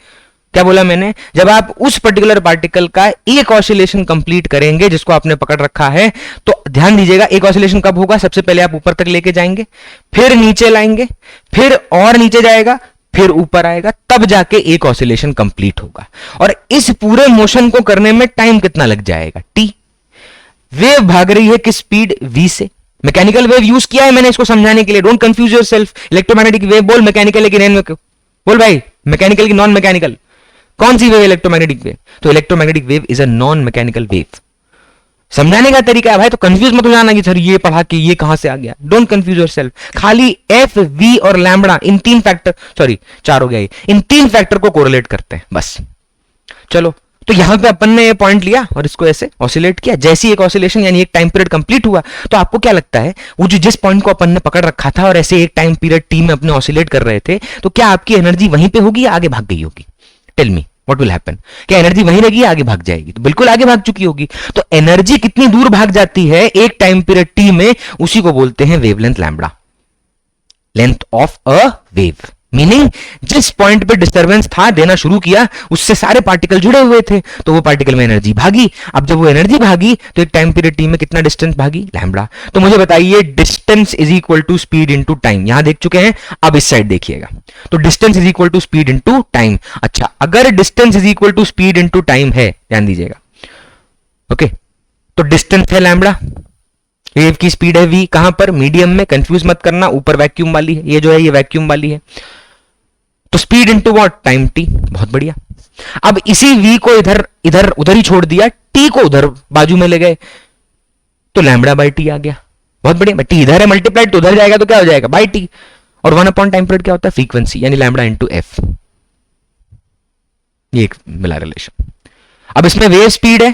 क्या बोला मैंने? जब आप उस पर्टिकुलर पार्टिकल का एक ऑसिलेशन कंप्लीट करेंगे जिसको आपने पकड़ रखा है, तो ध्यान दीजिएगा, एक ऑसिलेशन कब होगा? सबसे पहले आप ऊपर तक लेके जाएंगे, फिर नीचे लाएंगे, फिर और नीचे जाएगा, फिर ऊपर आएगा, तब जाके एक ऑसिलेशन कंप्लीट होगा। और इस पूरे मोशन को करने में टाइम कितना लग जाएगा? टी। वेव भाग रही है किस स्पीड? v से। मैकेनिकल वेव यूज किया है मैंने इसको समझाने के लिए, don't confuse yourself. Electromagnetic wave बोल मैकेनिकल है कि नॉन, बोल भाई मैकेनिकल की नॉन मैकेनिकल, कौन सी वेव? Electromagnetic wave. तो electromagnetic wave is a non mechanical wave. समझाने का तरीका है भाई, तो कंफ्यूज मत हो जाना कि सर ये पढ़ा के ये कहां से आ गया। Don't confuse yourself. खाली एफ, वी और लैम्बडा, इन तीन फैक्टर, सॉरी 4 हो गया ये, इन तीन फैक्टर को कोरिलेट करते हैं बस। चलो, तो यहां पे अपन ने ये पॉइंट लिया और इसको ऐसे ऑसिलेट किया। जैसी एक ऑसिलेशन यानी एक टाइम पीरियड कंप्लीट हुआ, तो आपको क्या लगता है वो जो जिस पॉइंट को अपन ने पकड़ रखा था और ऐसे एक टाइम पीरियड टी में अपने ऑसिलेट कर रहे थे, तो क्या आपकी एनर्जी वहीं पे होगी या आगे भाग गई होगी? Tell me what will happen. क्या एनर्जी वहीं रहेगी या आगे भाग जाएगी? तो बिल्कुल आगे भाग चुकी होगी। तो एनर्जी कितनी दूर भाग जाती है एक टाइम पीरियड टी में, उसी को बोलते हैं wavelength lambda, length of a wave. Meaning जिस पॉइंट पे डिस्टरबेंस था देना शुरू किया, उससे सारे पार्टिकल जुड़े हुए थे, तो वो पार्टिकल में एनर्जी भागी। अब जब वो एनर्जी भागी तो एक टाइम पीरियड टी में कितना डिस्टेंस भागी? लैम्बडा। तो मुझे बताइए distance is equal to speed into time. यहां देख चुके हैं, अब इस साइड देखिएगा। तो distance is equal to speed into time. अच्छा, अगर distance is equal to speed into time है, ध्यान दीजिएगा, ओके, तो डिस्टेंस है लैम्बडा, वेव की स्पीड है v, कहां पर, मीडियम में, कंफ्यूज मत करना, ऊपर वैक्यूम वाली है, ये जो है ये वैक्यूम वाली है। तो speed into what, time t, बहुत बढ़िया। अब इसी v को इधर इधर उधर ही छोड़ दिया, t को उधर बाजू में ले गए, तो लैम्बडा बाई टी आ गया, बहुत बढ़िया। टी इधर है, मल्टीप्लाइड तो उधर जाएगा तो क्या हो जाएगा, बाई टी, और 1 अपॉन टाइम पीरियड क्या होता है, फ्रीक्वेंसी, यानी लैम्बडा इनटू एफ, ये एक मिला रिलेशन। अब इसमें वेव स्पीड है,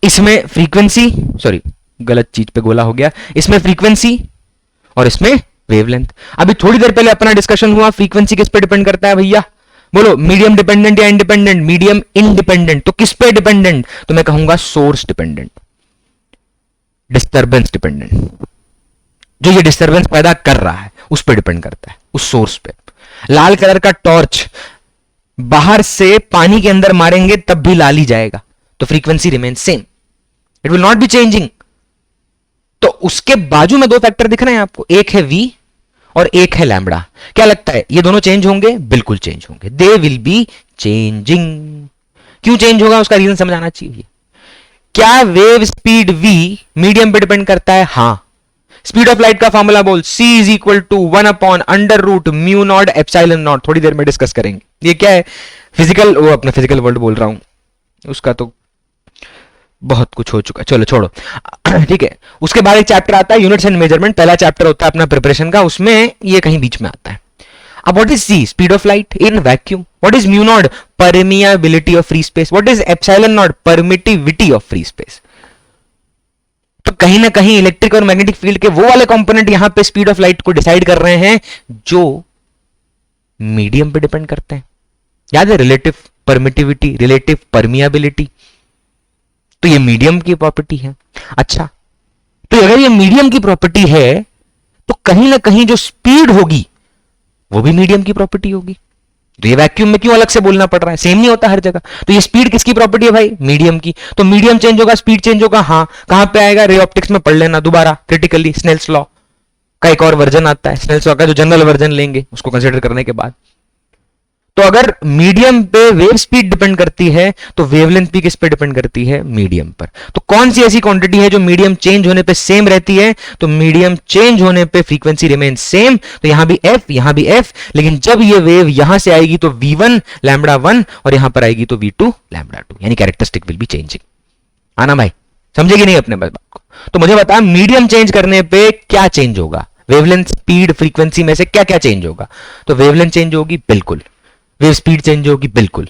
इसमें फ्रीक्वेंसी, सॉरी गलत चीज पे गोला हो गया, इसमें फ्रीक्वेंसी और इसमें वेवलेंथ। अभी थोड़ी देर पहले अपना डिस्कशन हुआ, फ्रीक्वेंसी किस पे डिपेंड करता है भैया, बोलो, मीडियम डिपेंडेंट या इंडिपेंडेंट, मीडियम इंडिपेंडेंट, तो किस पे डिपेंडेंट, तो मैं कहूंगा सोर्स डिपेंडेंट, डिस्टर्बेंस डिपेंडेंट, जो ये डिस्टर्बेंस पैदा कर रहा है उस पर डिपेंड करता है, उस सोर्स पे। लाल कलर का टॉर्च बाहर से पानी के अंदर मारेंगे तब भी लाल ही जाएगा, तो frequency remain same, it will not be changing. तो उसके बाजू में दो फैक्टर दिख रहे हैं आपको, एक है v और एक है लैम्बडा। क्या लगता है ये दोनों चेंज होंगे, बिल्कुल चेंज होंगे, दे विल बी चेंजिंग। क्यों चेंज होगा उसका रीजन समझाना चाहिए। क्या वेव स्पीड v मीडियम पे डिपेंड करता है, हां। स्पीड ऑफ लाइट का फॉर्मूला बोल, c is equal to 1 upon under root mu naught epsilon naught, थोड़ी देर में डिस्कस करेंगे। ये क्या है, फिजिकल, वो अपना फिजिकल वर्ल्ड बोल रहा हूं, उसका तो बहुत कुछ हो चुका, चलो छोड़ो, ठीक है। उसके बाद एक चैप्टर आता है यूनिट्स एंड मेजरमेंट, पहला चैप्टर होता है अपना प्रिपरेशन का, उसमें ये कहीं बीच में आता है। अब what is c, speed of light in vacuum, what is mu naught, permeability of free space, what is epsilon not, permittivity of free space. तो कहीं ना कहीं इलेक्ट्रिक और मैग्नेटिक फील्ड के वो वाले कंपोनेंट यहां पे स्पीड ऑफ लाइट को डिसाइड कर रहे हैं जो मीडियम पे डिपेंड करते हैं। याद है, रिलेटिव परमिटिविटी, रिलेटिव परमियाबिलिटी, तो ये मीडियम की प्रॉपर्टी है। अच्छा, तो अगर ये मीडियम की प्रॉपर्टी है तो कहीं ना कहीं जो स्पीड होगी वो भी मीडियम की प्रॉपर्टी होगी। तो ये वैक्यूम में क्यों अलग से बोलना पड़ रहा है, सेम नहीं होता हर जगह। तो ये स्पीड किसकी प्रॉपर्टी है भाई, मीडियम की। तो मीडियम चेंज होगा, स्पीड चेंज होगा, हाँ। कहां पे आएगा, रे ऑप्टिक्स में पढ़ लेना दोबारा क्रिटिकली, स्नेल्स लॉ का एक और वर्जन आता है, स्नेल्स लॉ का जो जनरल वर्जन लेंगे उसको कंसीडर करने के बाद। तो अगर मीडियम पे वेव स्पीड डिपेंड करती है तो वेवलेंथ भी किस पे डिपेंड करती है, मीडियम पर। तो कौन सी ऐसी क्वांटिटी है जो मीडियम चेंज होने पे सेम रहती है, तो मीडियम चेंज होने पे फ्रीक्वेंसी रिमेन सेम। तो यहां भी f, यहां भी f, लेकिन जब ये वेव यहां से आएगी तो v1 लैम्बडा 1 और यहां पर आएगी तो v2 लैम्बडा 2, यानी कैरेक्टरिस्टिक विल बी चेंजिंग। आना भाई, समझेगी नहीं अपने बात को। तो मुझे बता, मीडियम चेंज करने पे क्या चेंज होगा, वेवलेंथ, स्पीड, फ्रीक्वेंसी में से क्या क्या चेंज होगा। तो वेवलेंथ चेंज होगी, बिल्कुल। वेव स्पीड चेंज होगी, बिल्कुल।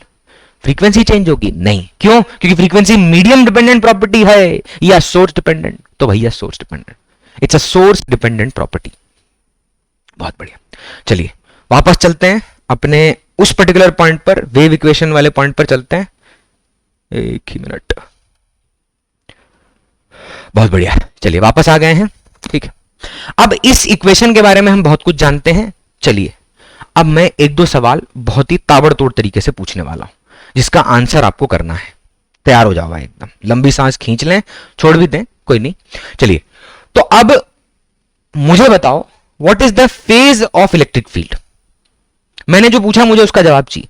फ्रीक्वेंसी चेंज होगी, नहीं। क्यों, क्योंकि फ्रीक्वेंसी मीडियम डिपेंडेंट प्रॉपर्टी है या सोर्स डिपेंडेंट, तो भैया source dependent, it's a source dependent property. बहुत बढ़िया, चलिए वापस चलते हैं अपने उस पर्टिकुलर पॉइंट पर, वेव इक्वेशन वाले पॉइंट पर चलते हैं। एक ही मिनट, बहुत बढ़िया, चलिए वापस आ गए हैं, ठीक है। अब इस इक्वेशन के बारे में हम बहुत कुछ जानते हैं। चलिए अब मैं एक दो सवाल बहुत ही ताबड़तोड़ तरीके से पूछने वाला हूं, जिसका आंसर आपको करना है। तैयार हो जाओ, एकदम लंबी सांस खींच लें, छोड़ भी दें, कोई नहीं। चलिए, तो अब मुझे बताओ, what is the phase of electric field. मैंने जो पूछा मुझे उसका जवाब चाहिए,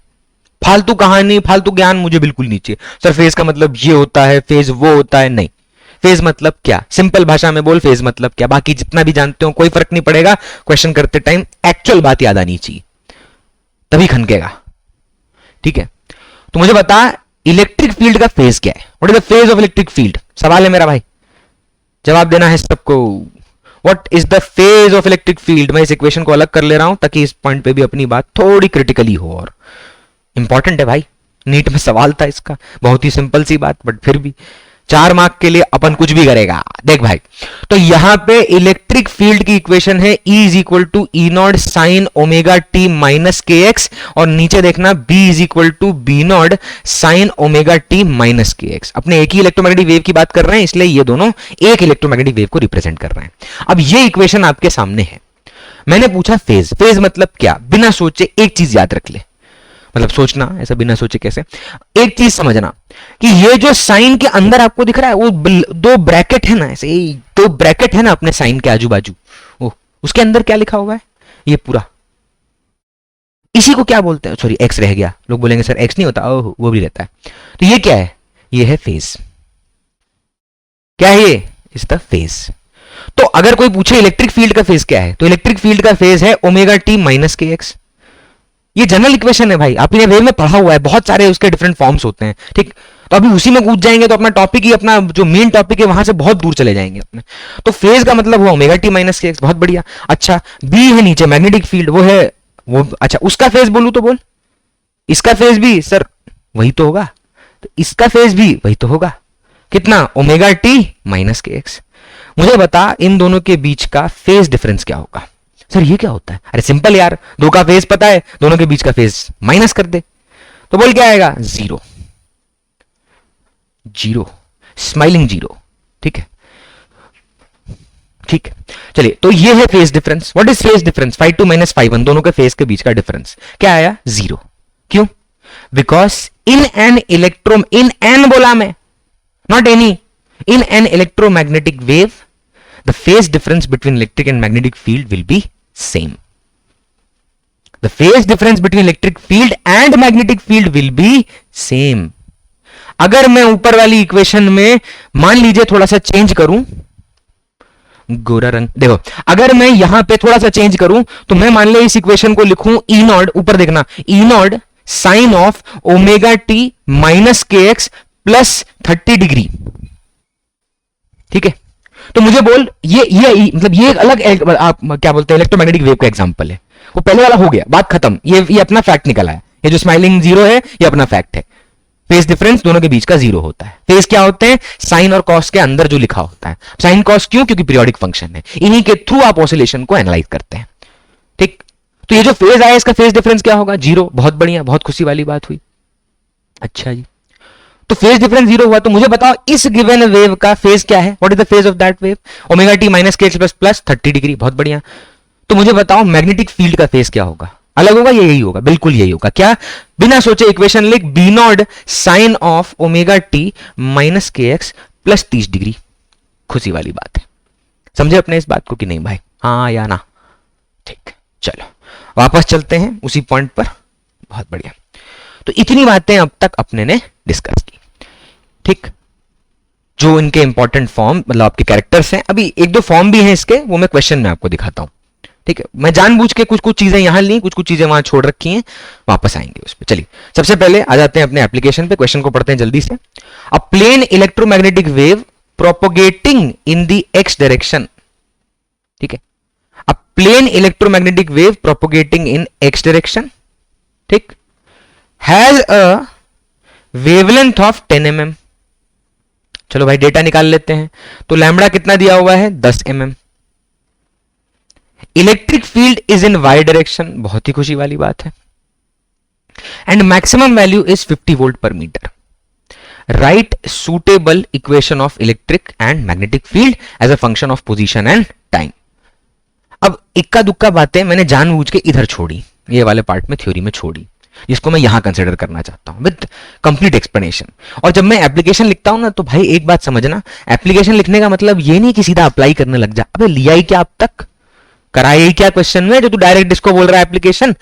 फालतू कहानी, फालतू ज्ञान मुझे बिल्कुल नहीं चाहिए। सर फेज का मतलब ये होता है, फेज वो होता है, नहीं। फेज मतलब क्या, सिंपल भाषा में बोल, फेज मतलब क्या। बाकी जितना भी जानते हो कोई फर्क नहीं पड़ेगा, क्वेश्चन करते टाइम एक्चुअल बात याद आनी चाहिए, तभी खनकेगा, ठीक है। तो मुझे बता, इलेक्ट्रिक फील्ड का फेज क्या है, what is the phase of electric field. सवाल है मेरा भाई, जवाब देना है सबको। What is the phase of electric field. मैं इस इक्वेशन को अलग कर ले रहा हूं ताकि इस पॉइंट पे भी अपनी बात थोड़ी क्रिटिकली हो, और इंपॉर्टेंट है भाई, नीट में सवाल था इसका, बहुत ही सिंपल सी बात, बट फिर भी 4 मार्क के लिए अपन कुछ भी करेगा। देख भाई, तो यहां पे इलेक्ट्रिक फील्ड की इक्वेशन है E is equal to E naught sine omega T minus के एक्स, और नीचे देखना B is equal to B naught sine omega T minus के एक्स। अपने एक ही इलेक्ट्रोमैग्नेटिक वेव की बात कर रहे हैं, इसलिए ये दोनों एक इलेक्ट्रोमैग्नेटिक वेव को रिप्रेजेंट कर रहे हैं। अब ये इक्वेशन आपके सामने है। मैंने पूछा फेज, फेज मतलब क्या, बिना सोचे एक चीज याद रख ले, मतलब सोचना ऐसा बिना सोचे कैसे, एक चीज समझना कि ये जो साइन के अंदर आपको दिख रहा है वो दो ब्रैकेट है ना, ऐसे दो ब्रैकेट है ना अपने साइन के आजू बाजू, ओ उसके अंदर क्या लिखा हुआ है, ये पूरा, इसी को क्या बोलते हैं, सॉरी एक्स रह गया, लोग बोलेंगे सर एक्स नहीं होता, ओह वो भी रहता है। तो ये क्या है, ये है फेज। क्या है ये? Is the phase. तो अगर कोई पूछे इलेक्ट्रिक फील्ड का फेज क्या है, तो इलेक्ट्रिक फील्ड का फेज है ओमेगा टी माइनस के एक्स। ये जनरल इक्वेशन है भाई, आपने वेव में पढ़ा हुआ है, बहुत सारे उसके डिफरेंट फॉर्म्स होते हैं, ठीक। तो अभी उसी में कूद जाएंगे तो अपना टॉपिक ही, अपना जो मेन टॉपिक है वहां से बहुत दूर चले जाएंगे अपने। तो फेज का मतलब हुआ ओमेगा टी माइनस के एक्स, बहुत बढ़िया। अच्छा, बी है नीचे मैग्नेटिक फील्ड, वो है वो, अच्छा उसका फेज बोलूं तो बोल, इसका फेज भी सर वही तो होगा, तो इसका फेज भी वही तो होगा, कितना? ओमेगा टी माइनस के एक्स। मुझे बता इन दोनों के बीच का फेज डिफरेंस क्या होगा? सर ये क्या होता है? अरे सिंपल यार, दो का फेज पता है, दोनों के बीच का फेज माइनस कर दे, तो बोल क्या आएगा? जीरो। जीरो, स्माइलिंग जीरो, ठीक है, ठीक है। चलिए, तो ये है phase difference. What is phase difference? 5 minus 5 दोनों के फेज के बीच का डिफरेंस क्या आया? जीरो। क्यों? बिकॉज इन एन बोला मैं, not any, in an electromagnetic wave the phase difference between electric and magnetic field will be same. The phase difference between electric field and magnetic field will be same. अगर मैं ऊपर वाली इक्वेशन में मान लीजिए थोड़ा सा चेंज करूं, गोरा रंग देखो, अगर मैं यहां पे थोड़ा सा चेंज करूं तो मैं मान ले इस इक्वेशन को लिखूं ई नॉट, ऊपर देखना, E naught sine of omega T minus के एक्स प्लस 30 डिग्री, ठीक है। तो मुझे बोल, ये मतलब ये एक अलग आप क्या बोलते हैं इलेक्ट्रोमैग्नेटिक वेव का एग्जांपल है, वो पहले वाला हो गया, बात खत्म। ये अपना फैक्ट निकला है, ये जो स्माइलिंग जीरो है ये अपना फैक्ट है। फेज डिफरेंस दोनों के बीच का जीरो होता है। फेज क्या होते हैं? साइन और कॉस के अंदर जो लिखा होता है। साइन कॉस क्यों? क्योंकि पीरियोडिक फंक्शन है, इन्हीं के थ्रू आप ऑसिलेशन को एनालाइज करते हैं, ठीक। तो ये जो फेज आया इसका फेज डिफरेंस क्या होगा? जीरो। बहुत बढ़िया, बहुत खुशी वाली बात हुई। अच्छा जी, तो फेज डिफरेंस जीरो हुआ, तो मुझे बताओ इस गिवन वेव का फेज क्या है? What is the phase of that wave? Omega T minus के एक्स प्लस 30 डिग्री। बहुत बढ़िया। तो मुझे बताओ मैग्नेटिक फील्ड का फेज क्या होगा? अलग होगा? यही होगा, बिल्कुल यही होगा। क्या? बिना सोचे इक्वेशन लिख, B naught sine of omega T minus के एक्स प्लस 30 डिग्री। खुशी वाली बात है। समझे अपने इस बात को कि नहीं भाई? हाँ या ना? ठीक, चलो वापस चलते हैं उसी पॉइंट पर। बहुत बढ़िया। तो इतनी बातें अब तक अपने ने डिस्कस की, ठीक। जो इनके इंपॉर्टेंट फॉर्म, मतलब आपके कैरेक्टर्स हैं, अभी एक दो फॉर्म भी हैं इसके, वो मैं क्वेश्चन में आपको दिखाता हूं, ठीक है। मैं जानबूझ के कुछ कुछ चीजें यहां ली, कुछ कुछ चीजें वहां छोड़ रखी हैं, वापस आएंगे उस पर। चलिए, सबसे पहले आ जाते हैं अपने एप्लीकेशन पे, क्वेश्चन को पढ़ते हैं जल्दी से। A plane electromagnetic wave propagating in the x direction, ठीक है। A plane electromagnetic wave propagating in x direction, ठीक, has a wavelength of 10 mm। चलो भाई डेटा निकाल लेते हैं। तो लैम्बडा कितना दिया हुआ है? 10 mm। Electric field is in y direction, बहुत ही खुशी वाली बात है। And maximum value is 50 volt per metre. Write suitable equation of electric and magnetic field as a function of position and time. अब इक्का दुक्का बातें मैंने जानबूझ के इधर छोड़ी, ये वाले पार्ट में थ्योरी में छोड़ी, जिसको मैं यहां कंसिडर करना चाहता हूं विद कंप्लीट एक्सप्लेनेशन। और जब मैं एप्लीकेशन लिखता हूं ना, तो भाई एक बात समझना, एप्लीकेशन लिखने का मतलब ये नहीं कि सीधा अप्लाई करने लग जा। अबे लिया ही क्या अब तक, कराया ही क्या क्वेश्चन में, जो तू डायरेक्ट इसको बोल रहा है एप्लीकेशन।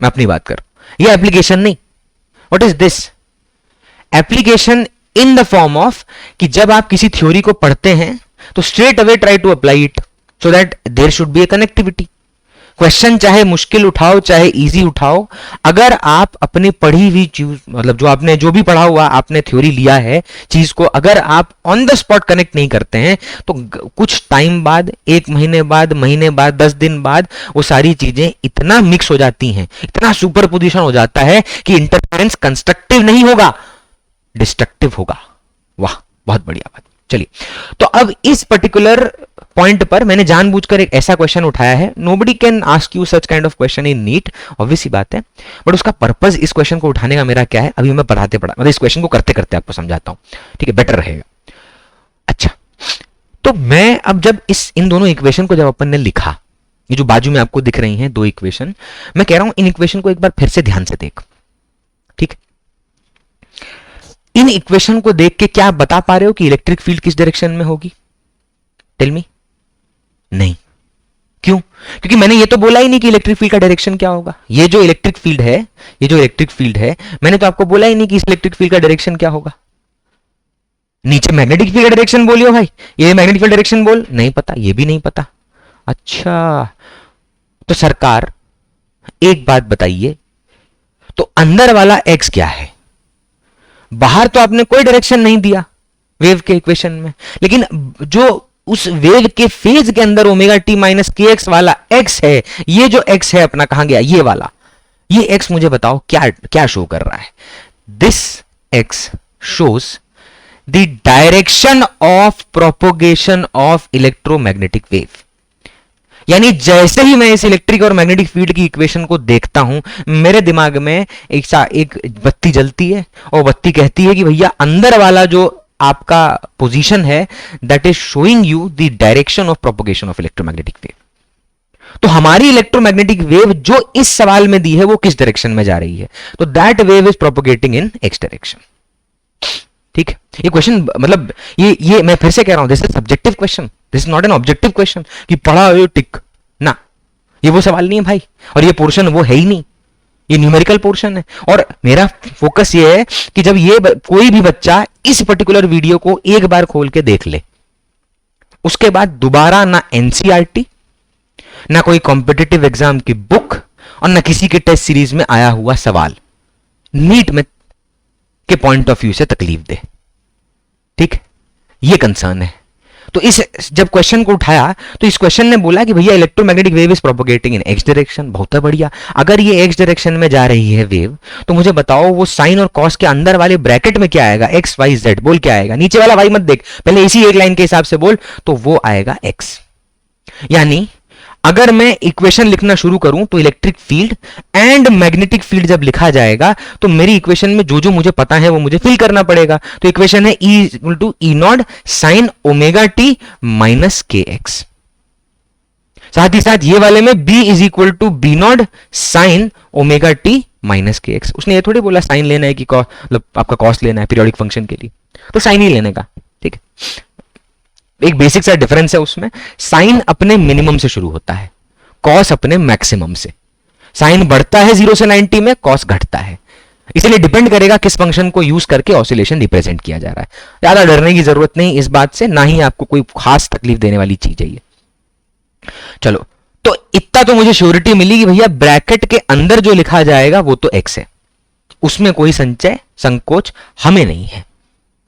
मैं अपनी बात कर रहा हूं, ये एप्लीकेशन नहीं। What is this? Application in the form of कि जब आप किसी थ्योरी को पढ़ते हैं तो straight away try to apply it, so that there should be a connectivity. Question चाहे मुश्किल उठाओ चाहे इजी उठाओ, अगर आप अपनी पढ़ी हुई चीज, मतलब जो आपने जो भी पढ़ा हुआ आपने थ्योरी लिया है चीज को, अगर आप ऑन द स्पॉट कनेक्ट नहीं करते हैं तो कुछ टाइम बाद, 1 महीने बाद, महीने बाद, 10 दिन बाद वो सारी चीजें इतना मिक्स हो जाती हैं, इतना सुपर पोजिशन हो जाता है कि इंटरफेरेंस कंस्ट्रक्टिव नहीं होगा, डिस्ट्रक्टिव होगा। वाह, बहुत बढ़िया बात। चलिए, तो अब इस पर्टिकुलर पॉइंट पर मैंने जानबूझकर एक ऐसा क्वेश्चन उठाया है। Nobody can ask you such kind of question in NEET, obvious सी बात है, बट उसका पर्पस इस क्वेश्चन को उठाने का मेरा क्या है, अभी मैं मतलब इस क्वेश्चन को करते करते आपको समझाता हूं, ठीक है, बेटर रहेगा। अच्छा, तो मैं अब जब इन दोनों इक्वेशन को जब अपन ने लिखा, ये जो बाजू में आपको दिख रही हैं 2 इक्वेशन, मैं कह रहा हूं इन इक्वेशन को एक बार फिर से ध्यान से देख, ठीक। इन इक्वेशन को देख के क्या आप बता पा रहे हो कि इलेक्ट्रिक फील्ड किस डायरेक्शन में होगी? Tell me. नहीं। क्यों? क्योंकि मैंने ये तो बोला ही नहीं कि इलेक्ट्रिक फील्ड का डायरेक्शन क्या होगा। ये जो इलेक्ट्रिक फील्ड है, मैंने तो आपको बोला ही नहीं कि इस इलेक्ट्रिक फील्ड का डायरेक्शन क्या होगा। नीचे मैग्नेटिक फील्ड डायरेक्शन बोलियो भाई, ये मैग्नेटिक फील्ड डायरेक्शन बोल, नहीं पता, ये भी नहीं पता। अच्छा, तो सरकार एक बात बताइए, तो अंदर वाला एक्स क्या है? बाहर तो आपने कोई डायरेक्शन नहीं दिया वेव के इक्वेशन में, लेकिन जो उस वेव के फेज के अंदर ओमेगा टी माइनस के एक्स वाला एक्स है, ये जो एक्स है अपना कहां गया? ये वाला, ये एक्स मुझे बताओ क्या क्या शो कर रहा है? This x shows the direction of propagation of electromagnetic wave. यानी जैसे ही मैं इस इलेक्ट्रिक और मैग्नेटिक फील्ड की इक्वेशन को देखता हूं, मेरे दिमाग में एक बत्ती जलती है और बत्ती कहती है कि भैया अंदर वाला जो आपका पोजीशन है, that is showing you the direction of propagation of electromagnetic wave. तो हमारी इलेक्ट्रोमैग्नेटिक वेव जो इस सवाल में दी है वो किस डायरेक्शन में जा रही है? तो that wave is propagating in x direction. ठीक है, ये क्वेश्चन मतलब ये मैं फिर से कह रहा हूं, this is subjective question, this is not an objective question कि पढ़ा ये टिक ना, ये वो सवाल नहीं है भाई, और ये पोर्शन वो है ही नहीं, ये न्यूमेरिकल पोर्शन है। और मेरा फोकस ये है कि जब ये कोई भी बच्चा इस पर्टिकुलर वीडियो को एक बार खोल के देख ले, उसके बाद दोबारा ना एनसीईआरटी, ना कोई कॉम्पिटिटिव एग्जाम की बुक, और ना किसी के टेस्ट सीरीज में आया हुआ सवाल नीट में के पॉइंट ऑफ व्यू से तकलीफ दे। ठीक, ये कंसर्न है। तो इस जब क्वेश्चन को उठाया तो इस क्वेश्चन ने बोला कि भैया electromagnetic wave is propagating in x direction. बहुत बढ़िया, अगर ये एक्स डायरेक्शन में जा रही है वेव, तो मुझे बताओ वो साइन और कॉस के अंदर वाले ब्रैकेट में क्या आएगा? एक्स वाई जेड बोल, क्या आएगा? नीचे वाला वाई मत देख, पहले इसी एक लाइन के हिसाब से बोल, तो वो आएगा एक्स। यानी अगर मैं इक्वेशन लिखना शुरू करूं तो electric field and magnetic field जब लिखा जाएगा तो मेरी इक्वेशन में जो जो मुझे पता है वो मुझे फिल करना पड़ेगा। तो इक्वेशन है E equal to E naught sine omega T minus के एक्स। साथ ही साथ ये वाले में B is equal to B naught sine omega T minus के एक्स। उसने ये थोड़ी बोला साइन लेना है कि मतलब आपका कॉस लेना है पीरियोडिक फंक्शन के लिए, तो साइन ही लेने का। ठीक है, एक बेसिक सा डिफरेंस है उसमें, साइन अपने मिनिमम से शुरू होता है, कॉस अपने मैक्सिमम से। साइन बढ़ता है 0 से 90 में, कॉस घटता है। इसलिए डिपेंड करेगा किस फंक्शन को यूज करके ऑसिलेशन रिप्रेजेंट किया जा रहा है। ज्यादा डरने की जरूरत नहीं इस बात से, ना ही आपको कोई खास तकलीफ देने वाली चीज है ये। चलो, तो इतना तो मुझे श्योरिटी मिली कि भैया ब्रैकेट के अंदर जो लिखा जाएगा वो तो एक्स है, उसमें कोई संचय संकोच हमें नहीं है।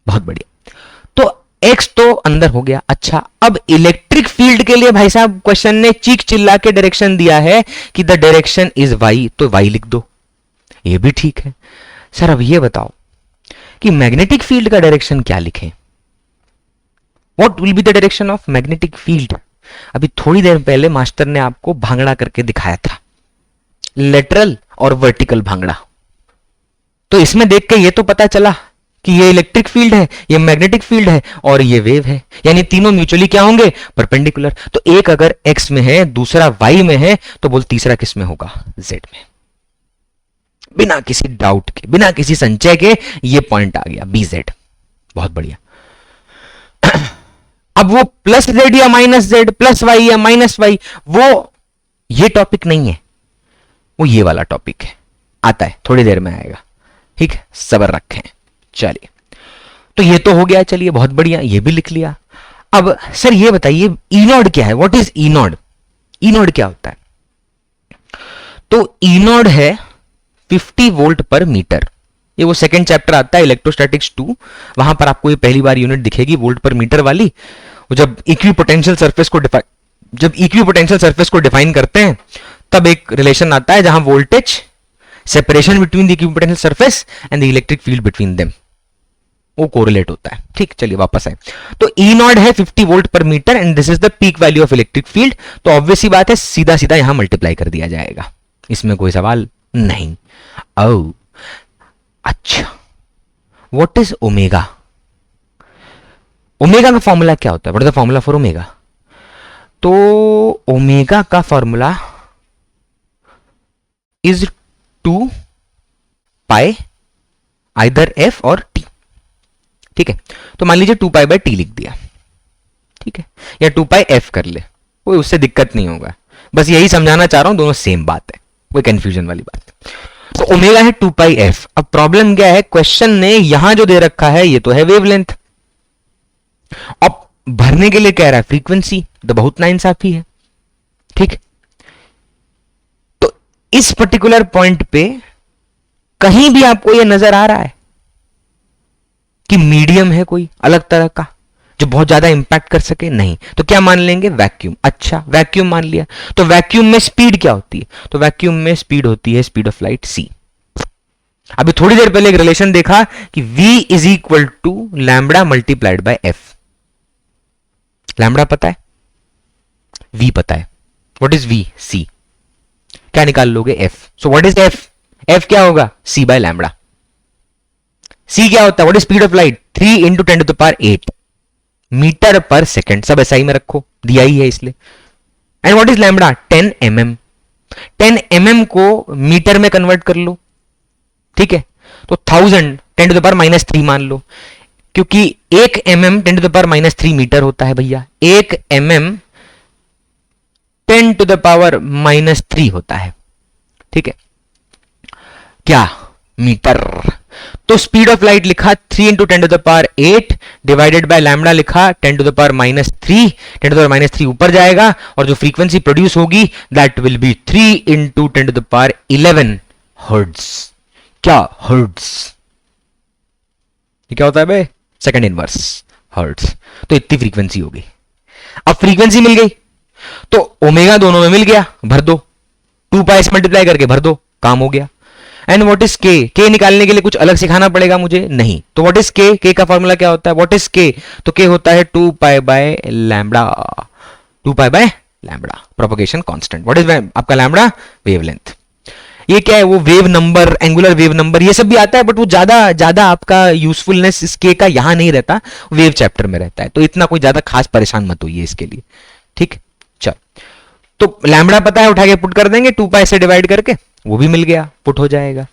बहुत बढ़िया, तो एक्स तो अंदर हो गया। अच्छा, अब इलेक्ट्रिक फील्ड के लिए भाई साहब क्वेश्चन ने चीख चिल्ला के डायरेक्शन दिया है कि द डायरेक्शन इज वाई, तो वाई लिख दो, ये भी ठीक है। सर अब ये बताओ कि मैग्नेटिक फील्ड का डायरेक्शन क्या लिखें? What will be the direction of magnetic field? अभी थोड़ी देर पहले मास्टर ने आपको भांगड़ा करके दिखाया था, लेटरल और वर्टिकल भांगड़ा। तो इसमें देख के ये तो पता चला कि ये इलेक्ट्रिक फील्ड है, ये मैग्नेटिक फील्ड है और ये वेव है, यानी तीनों म्यूचुअली क्या होंगे? परपेंडिकुलर। तो एक अगर x में है, दूसरा y में है, तो बोल तीसरा किस में होगा? z में। बिना किसी डाउट के, बिना किसी संचय के ये पॉइंट आ गया, bz। बहुत बढ़िया। अब वो प्लस z या माइनस z, प्लस y या माइनस y, वो ये टॉपिक नहीं है, वो ये वाला टॉपिक है, आता है थोड़ी देर में आएगा। ठीक है, सब्र रखें। चलिए, तो ये तो हो गया, चलिए बहुत बढ़िया, ये भी लिख लिया। अब सर ये बताइए ई नॉड क्या है? What is E naught? E naught क्या होता है? तो ई नॉड है 50 वोल्ट पर मीटर। ये वो सेकंड चैप्टर आता है इलेक्ट्रोस्टैटिक्स 2, वहां पर आपको ये पहली बार यूनिट दिखेगी वोल्ट पर मीटर वाली। जब इक्विपोटेंशियल सरफेस को डिफाइन करते हैं तब एक रिलेशन आता है जहां voltage separation between the equipotential surface and the electric field between them, वो कोरिलेट होता है। ठीक, चलिए वापस आए। तो ई नॉट है 50 volt per metre and this is the peak value of electric field. तो ऑब्वियस सी बात है, सीधा सीधा यहां मल्टीप्लाई कर दिया जाएगा, इसमें कोई सवाल नहीं। ओ अच्छा, व्हाट इज ओमेगा? ओमेगा का फॉर्मूला क्या होता है? What is the formula for omega? तो ओमेगा का formula is 2 pi either F और टी। ठीक है, तो मान लीजिए 2 पाई बाय टी लिख दिया, ठीक है, या 2 पाई एफ कर ले, कोई उससे दिक्कत नहीं होगा। बस यही समझाना चाह रहा हूं, दोनों सेम बात है, कोई कंफ्यूजन वाली बात है। तो ओमेगा है 2 पाई एफ। अब प्रॉब्लम क्या है, क्वेश्चन ने यहां जो दे रखा है ये तो है वेवलेंथ, अब भरने के लिए कह रहा है फ्रीक्वेंसी, तो बहुत नाइंसाफी है। ठीक, तो इस पर्टिकुलर पॉइंट पे कहीं भी आपको यह नजर आ रहा है कि मीडियम है कोई अलग तरह का जो बहुत ज्यादा इंपैक्ट कर सके? नहीं। तो क्या मान लेंगे? वैक्यूम। अच्छा, वैक्यूम मान लिया, तो वैक्यूम में स्पीड क्या होती है? तो वैक्यूम में स्पीड होती है स्पीड ऑफ लाइट c। अभी थोड़ी देर पहले एक रिलेशन देखा कि v is equal to lambda multiplied by f। Lambda पता है, v पता है, व्हाट इज v? c। क्या निकाल लोगे? f। So what is f? f क्या होगा? c bye lambda. c क्या होता है? What is speed of light? 3 into 10 to the power 8 metre per second. सब एसआई में रखो, दिया ही है इसलिए। And what is lambda? 10 mm। 10 mm को मीटर में कन्वर्ट कर लो, ठीक है, तो 1000 10 टू द पावर -3 मान लो, क्योंकि 1 mm 10 to the power -3 metre होता है भैया। 1 mm 10 टू द पावर -3 होता है, ठीक है, क्या? मीटर। तो स्पीड ऑफ लाइट लिखा 3 into 10 to the power 8 divided by lambda लिखा 10 to the power -3। 10 to the power -3 ऊपर जाएगा और जो फ्रीक्वेंसी प्रोड्यूस होगी that will be 3 into 10 to the power 11 hertz. क्या? हर्ट्ज। ये क्या होता है बे? Second inverse hertz. तो इतनी फ्रीक्वेंसी होगी। अब फ्रीक्वेंसी मिल गई तो ओमेगा दोनों में मिल गया, भर दो, 2 पाई से मल्टीप्लाई करके भर दो, काम हो गया। एंड व्हाट इज के? के निकालने के लिए कुछ अलग सिखाना पड़ेगा मुझे? नहीं। तो व्हाट इज के? के का फॉर्मूला क्या होता है? व्हाट इज के? तो के होता है 2 pi by lambda. 2 pi by lambda, propagation constant. What is आपका लैम्बडा? वेवलेंथ। ये क्या है? वो wave number, angular wave number, ये सब भी आता है, बट वो ज्यादा आपका यूजफुलनेस इस के का यहां नहीं रहता, वेव चैप्टर में रहता है। तो इतना कोई ज्यादा खास परेशान मत होइए इसके लिए, ठीक। चल, तो लैम्बडा पता है, उठा के पुट कर देंगे, 2 पाई से डिवाइड करके, वो भी मिल गया, पुट हो जाएगा।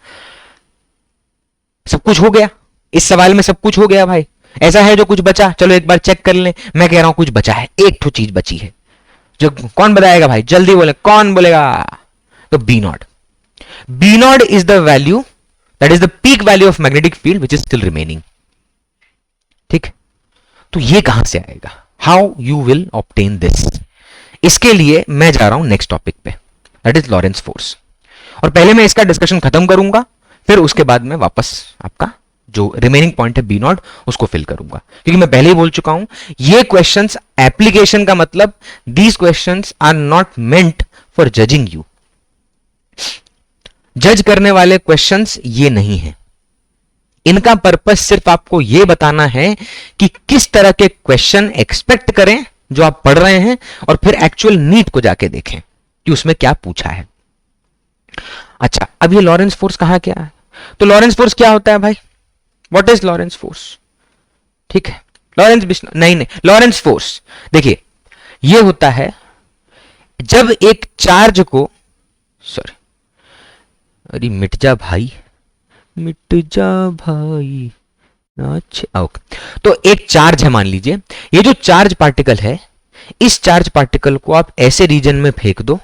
सब कुछ हो गया, इस सवाल में सब कुछ हो गया भाई। ऐसा है जो कुछ बचा? चलो एक बार चेक कर लें। मैं कह रहा हूं कुछ बचा है, एक तो चीज बची है, जो कौन बताएगा भाई? जल्दी बोले, कौन बोलेगा? तो B naught. B naught is the value, that is the peak value of magnetic field which is still remaining, ठीक। तो ये कहां से आएगा? How you will obtain this? इसके लिए मैं जा रहा हूं नेक्स्ट टॉपिक पे, दैट इज लॉरेंस फोर्स। और पहले मैं इसका डिस्कशन खत्म करूंगा, फिर उसके बाद मैं वापस आपका जो रिमेनिंग पॉइंट है बी नॉट उसको फिल करूंगा, क्योंकि मैं पहले ही बोल चुका हूं ये क्वेश्चंस एप्लीकेशन का मतलब, these questions are not meant for judging you. जज करने वाले क्वेश्चंस ये नहीं है, इनका पर्पस सिर्फ आपको यह बताना है कि किस तरह के क्वेश्चन एक्सपेक्ट करें जो आप पढ़ रहे हैं, और फिर एक्चुअल नीट को जाके देखें कि उसमें क्या पूछा है। अच्छा, अब ये लॉरेंस फोर्स कहां क्या है? तो लॉरेंस फोर्स क्या होता है भाई? What is Lorentz force? ठीक है, लॉरेंस नहीं, लॉरेंस फोर्स देखिए, ये होता है जब एक चार्ज को, सॉरी, अरे मिट जा भाई, मिट जा भाई। अच्छा, ओके। तो एक चार्ज है, मान लीजिए ये जो चार्ज पार्टिकल है, इस चार्ज पार्टिकल को आप ऐसे रीजन में फेंक दो,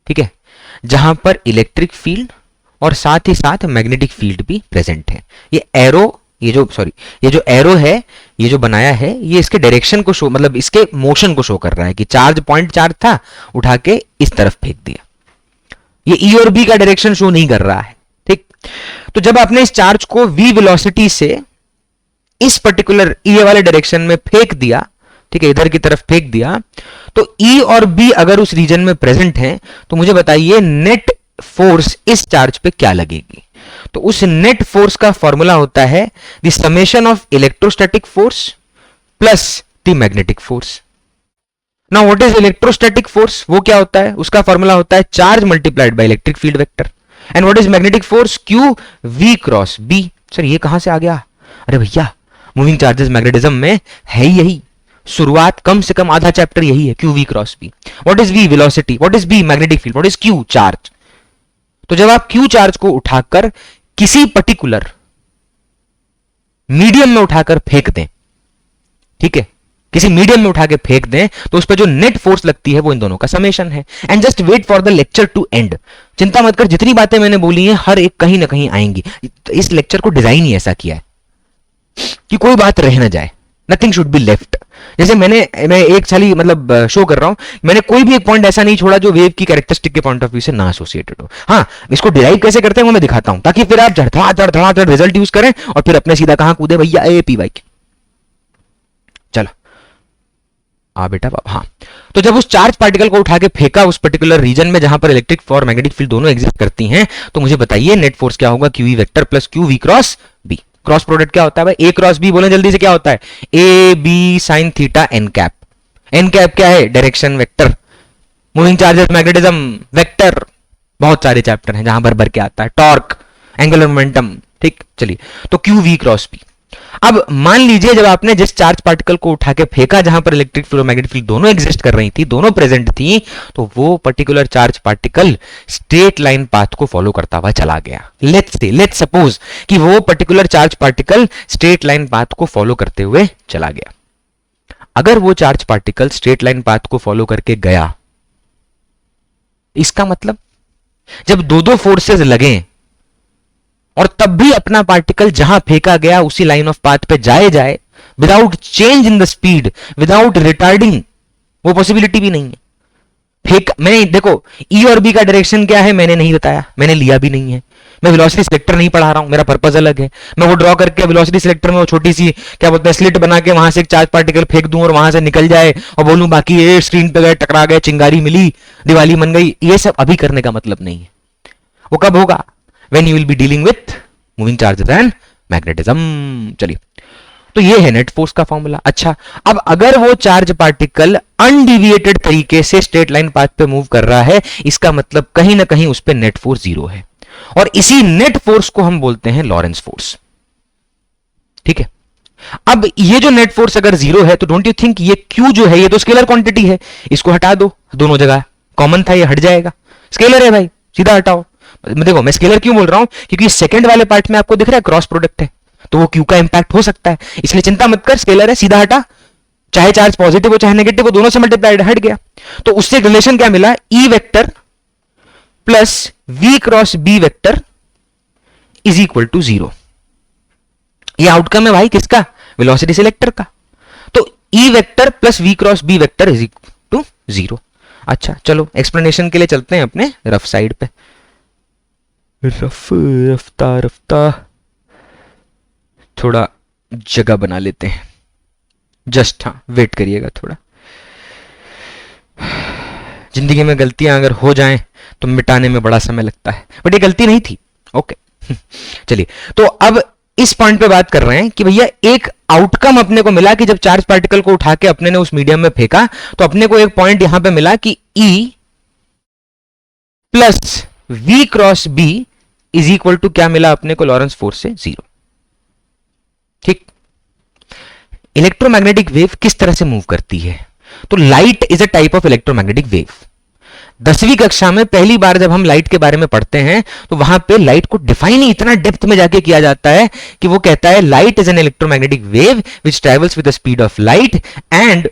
ठीक है, जहां पर इलेक्ट्रिक फील्ड और साथ ही साथ मैग्नेटिक फील्ड भी प्रेजेंट है। ये एरो, ये जो एरो है, ये जो बनाया है, ये इसके डायरेक्शन को शो, मतलब इसके मोशन को शो कर रहा है कि चार्ज, पॉइंट चार्ज था, उठा के इस तरफ फेंक दिया। ये ई और बी का डायरेक्शन शो नहीं कर रहा है, ठीक। तो जब आपने इस चार्ज को v वेलोसिटी से इस पर्टिकुलर ई वाले डायरेक्शन में फेंक दिया, ठीक है, इधर की तरफ फेंक दिया, तो ई और बी अगर उस रीजन में प्रेजेंट हैं, तो मुझे बताइए नेट फोर्स इस चार्ज पे क्या लगेगी? तो उस नेट फोर्स का फॉर्मूला होता है the summation of electrostatic force plus the magnetic force. Now what is electrostatic force? वो क्या होता है? उसका फॉर्मूला होता है charge multiplied by electric field vector. And what is magnetic force? Q V cross B. Sir ये कहां से आ गया? अरे भैया, मूविंग चार्जेस मैग्नेटिज्म में है यही, शुरुआत कम से कम आधा चैप्टर यही है, Q V cross B. What is V? Velocity. What is B? Magnetic field. What is Q? Charge. तो जब आप क्यू चार्ज को उठाकर किसी पर्टिकुलर मीडियम में उठाकर फेंक दें, ठीक है, किसी मीडियम में उठा के फेंक दें, तो उस पर जो नेट फोर्स लगती है वो इन दोनों का समेशन है। And just wait for the lecture to end. चिंता मत कर, जितनी बातें मैंने बोली हैं हर एक कहीं ना कहीं आएंगी। इस लेक्चर को डिजाइन ही ऐसा किया है कि कोई बात रह ना जाए, नथिंग शुड बी लेफ्ट। जैसे मैं एक साली मतलब शो कर रहा हूं, मैंने कोई भी एक पॉइंट ऐसा नहीं छोड़ा जो वेव की कैरेक्टरिस्टिक के पॉइंट ऑफ व्यू से ना एसोसिएटेड हो। हाँ, इसको डिराइव कैसे करते हैं वो मैं दिखाता हूं, ताकि फिर आप धड़ाधड़ रिजल्ट यूज करें और फिर अपने सीधा कहां कूदे भैया, ए पी वाई। चलो बेटा बाबा। हाँ, तो जब उस चार्ज पार्टिकल को उठा के फेंका उस पर्टिकुलर रीजन में जहां पर इलेक्ट्रिक और मैग्नेटिक फील्ड दोनों एग्जिस्ट करती हैं, तो मुझे बताइए नेट फोर्स क्या होगा? Q E vector plus Q V cross B. Cross product क्या होता है भाई? A cross B. बोले जल्दी से, क्या होता है? A B sine theta N cap. N cap क्या है? Direction vector. Moving charges, magnetism, vector, बहुत सारे चैप्टर हैं जहां भर भर के आता है। Torque, angular momentum. ठीक, चलिए, तो क्यू वी क्रॉस बी। अब मान लीजिए जब आपने जिस चार्ज पार्टिकल को उठा के फेंका जहां पर इलेक्ट्रिक फील्ड और मैग्नेटिक फील्ड दोनों एग्जिस्ट कर रही थी, दोनों प्रेजेंट थी, तो वो particular charge particle straight line path को फॉलो करता हुआ चला गया। लेट्स सपोज कि वो particular charge particle straight line path को फॉलो करते हुए चला गया। अगर वो charge particle straight line path को फॉलो करके गया, इसका मतलब जब दो फोर्सेस लगे और तब भी अपना पार्टिकल जहां फेंका गया उसी लाइन ऑफ पाथ पे जाए without change in the speed, without retarding, वो पॉसिबिलिटी भी नहीं है। मैंने देखो ई और बी का डायरेक्शन क्या है मैंने नहीं बताया, मैंने लिया भी नहीं है। मैं वेलोसिटी सिलेक्टर नहीं पढ़ा रहा हूं, मेरा पर्पस अलग है। मैं वो ड्रॉ करके वेलोसिटी सिलेक्टर में वो छोटी सी क्या बोलते हैं स्लिट बना के वहां से एक चार्ज पार्टिकल फेंक दूं और वहां से निकल जाए और बोलूं बाकी ये स्क्रीन पे गए, टकरा गए, चिंगारी मिली, दिवाली मन गई। ये सब अभी करने का मतलब नहीं है। वो कब होगा? when you will be dealing with moving charges and magnetism। चलिए, तो ये है नेट फोर्स का फॉर्मूला। अच्छा, अब अगर वो चार्ज पार्टिकल अनडिविएटेड तरीके से स्ट्रेट लाइन पाथ पे मूव कर रहा है, इसका मतलब कहीं ना कहीं उस पे नेट फोर्स जीरो है, और इसी नेट फोर्स को हम बोलते हैं लॉरेंस फोर्स। ठीक है, अब ये जो नेट फोर्स अगर जीरो है तो डोंट यू थिंक ये क्यू जो है ये तो स्केलर क्वांटिटी है, इसको हटा दो, दोनों जगह कॉमन था, ये हट जाएगा। स्केलर है भाई, सीधा हटाओ। देखो मैं स्केलर क्यों बोल रहा हूं, क्योंकि सेकंड वाले पार्ट में आपको दिख रहा है क्रॉस प्रोडक्ट है, तो वो क्यू का इंपैक्ट हो सकता है, इसलिए चिंता मत कर, स्केलर है, सीधा हटा। चाहे चार्ज पॉजिटिव हो चाहे नेगेटिव हो, दोनों से मल्टीप्लाइड, हट गया। तो उससे रिलेशन क्या मिला? E vector plus V cross B vector is equal to zero. ये आउटकम है भाई किसका? वेलोसिटी सिलेक्टर का। तो E vector plus V cross B vector is equal to zero. अच्छा चलो एक्सप्लेनेशन के लिए चलते हैं अपने रफ साइड पे। रफ्ता थोड़ा जगह बना लेते हैं, जस्ट हाँ वेट करिएगा थोड़ा। जिंदगी में गलतियां अगर हो जाएं तो मिटाने में बड़ा समय लगता है, बट ये गलती नहीं थी। ओके चलिए, तो अब इस पॉइंट पे बात कर रहे हैं कि भैया एक आउटकम अपने को मिला कि जब चार्ज पार्टिकल को उठा के अपने ने उस मीडियम में फेंका तो अपने को एक पॉइंट यहां पे मिला कि E plus V cross B is equal to क्या मिला अपने को? लॉरेंस फोर्स से जीरो। ठीक, इलेक्ट्रोमैग्नेटिक वेव किस तरह से मूव करती है? तो light is a type of electromagnetic wave. 10वीं कक्षा में पहली बार जब हम लाइट के बारे में पढ़ते हैं तो वहां पे लाइट को डिफाइन इतना डेप्थ में जाके किया जाता है कि वो कहता है light is an electromagnetic wave which travels with the speed of light and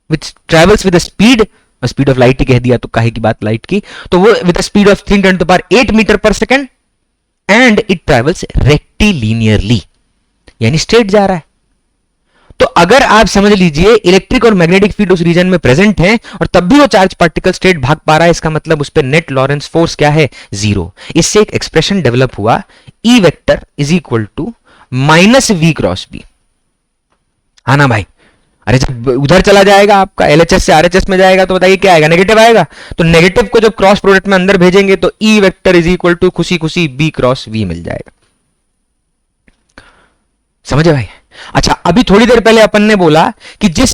which travels with the speed of light ही कह दिया तो काहे की बात लाइट की, तो वो with the speed of 3×8 metre per second and it travels rectilinearly, यानी स्ट्रेट जा रहा है। तो अगर आप समझ लीजिए इलेक्ट्रिक और मैग्नेटिक फील्ड उस रीजन में प्रेजेंट है और तब भी वो चार्ज पार्टिकल स्ट्रेट भाग पा रहा है, इसका मतलब उस पर नेट लॉरेंस फोर्स क्या है? जीरो। इससे एक एक्सप्रेशन डेवलप हुआ E vector is equal to minus V cross B। हाँ ना भाई, अरे जब उधर चला जाएगा आपका LHS से RHS में जाएगा तो बताइए क्या आएगा? नेगेटिव आएगा। तो नेगेटिव को जब क्रॉस प्रोडक्ट में अंदर भेजेंगे तो E vector is equal to खुशी खुशी B क्रॉस V मिल जाएगा। समझे भाई? अच्छा, अभी थोड़ी देर पहले अपन ने बोला कि फिर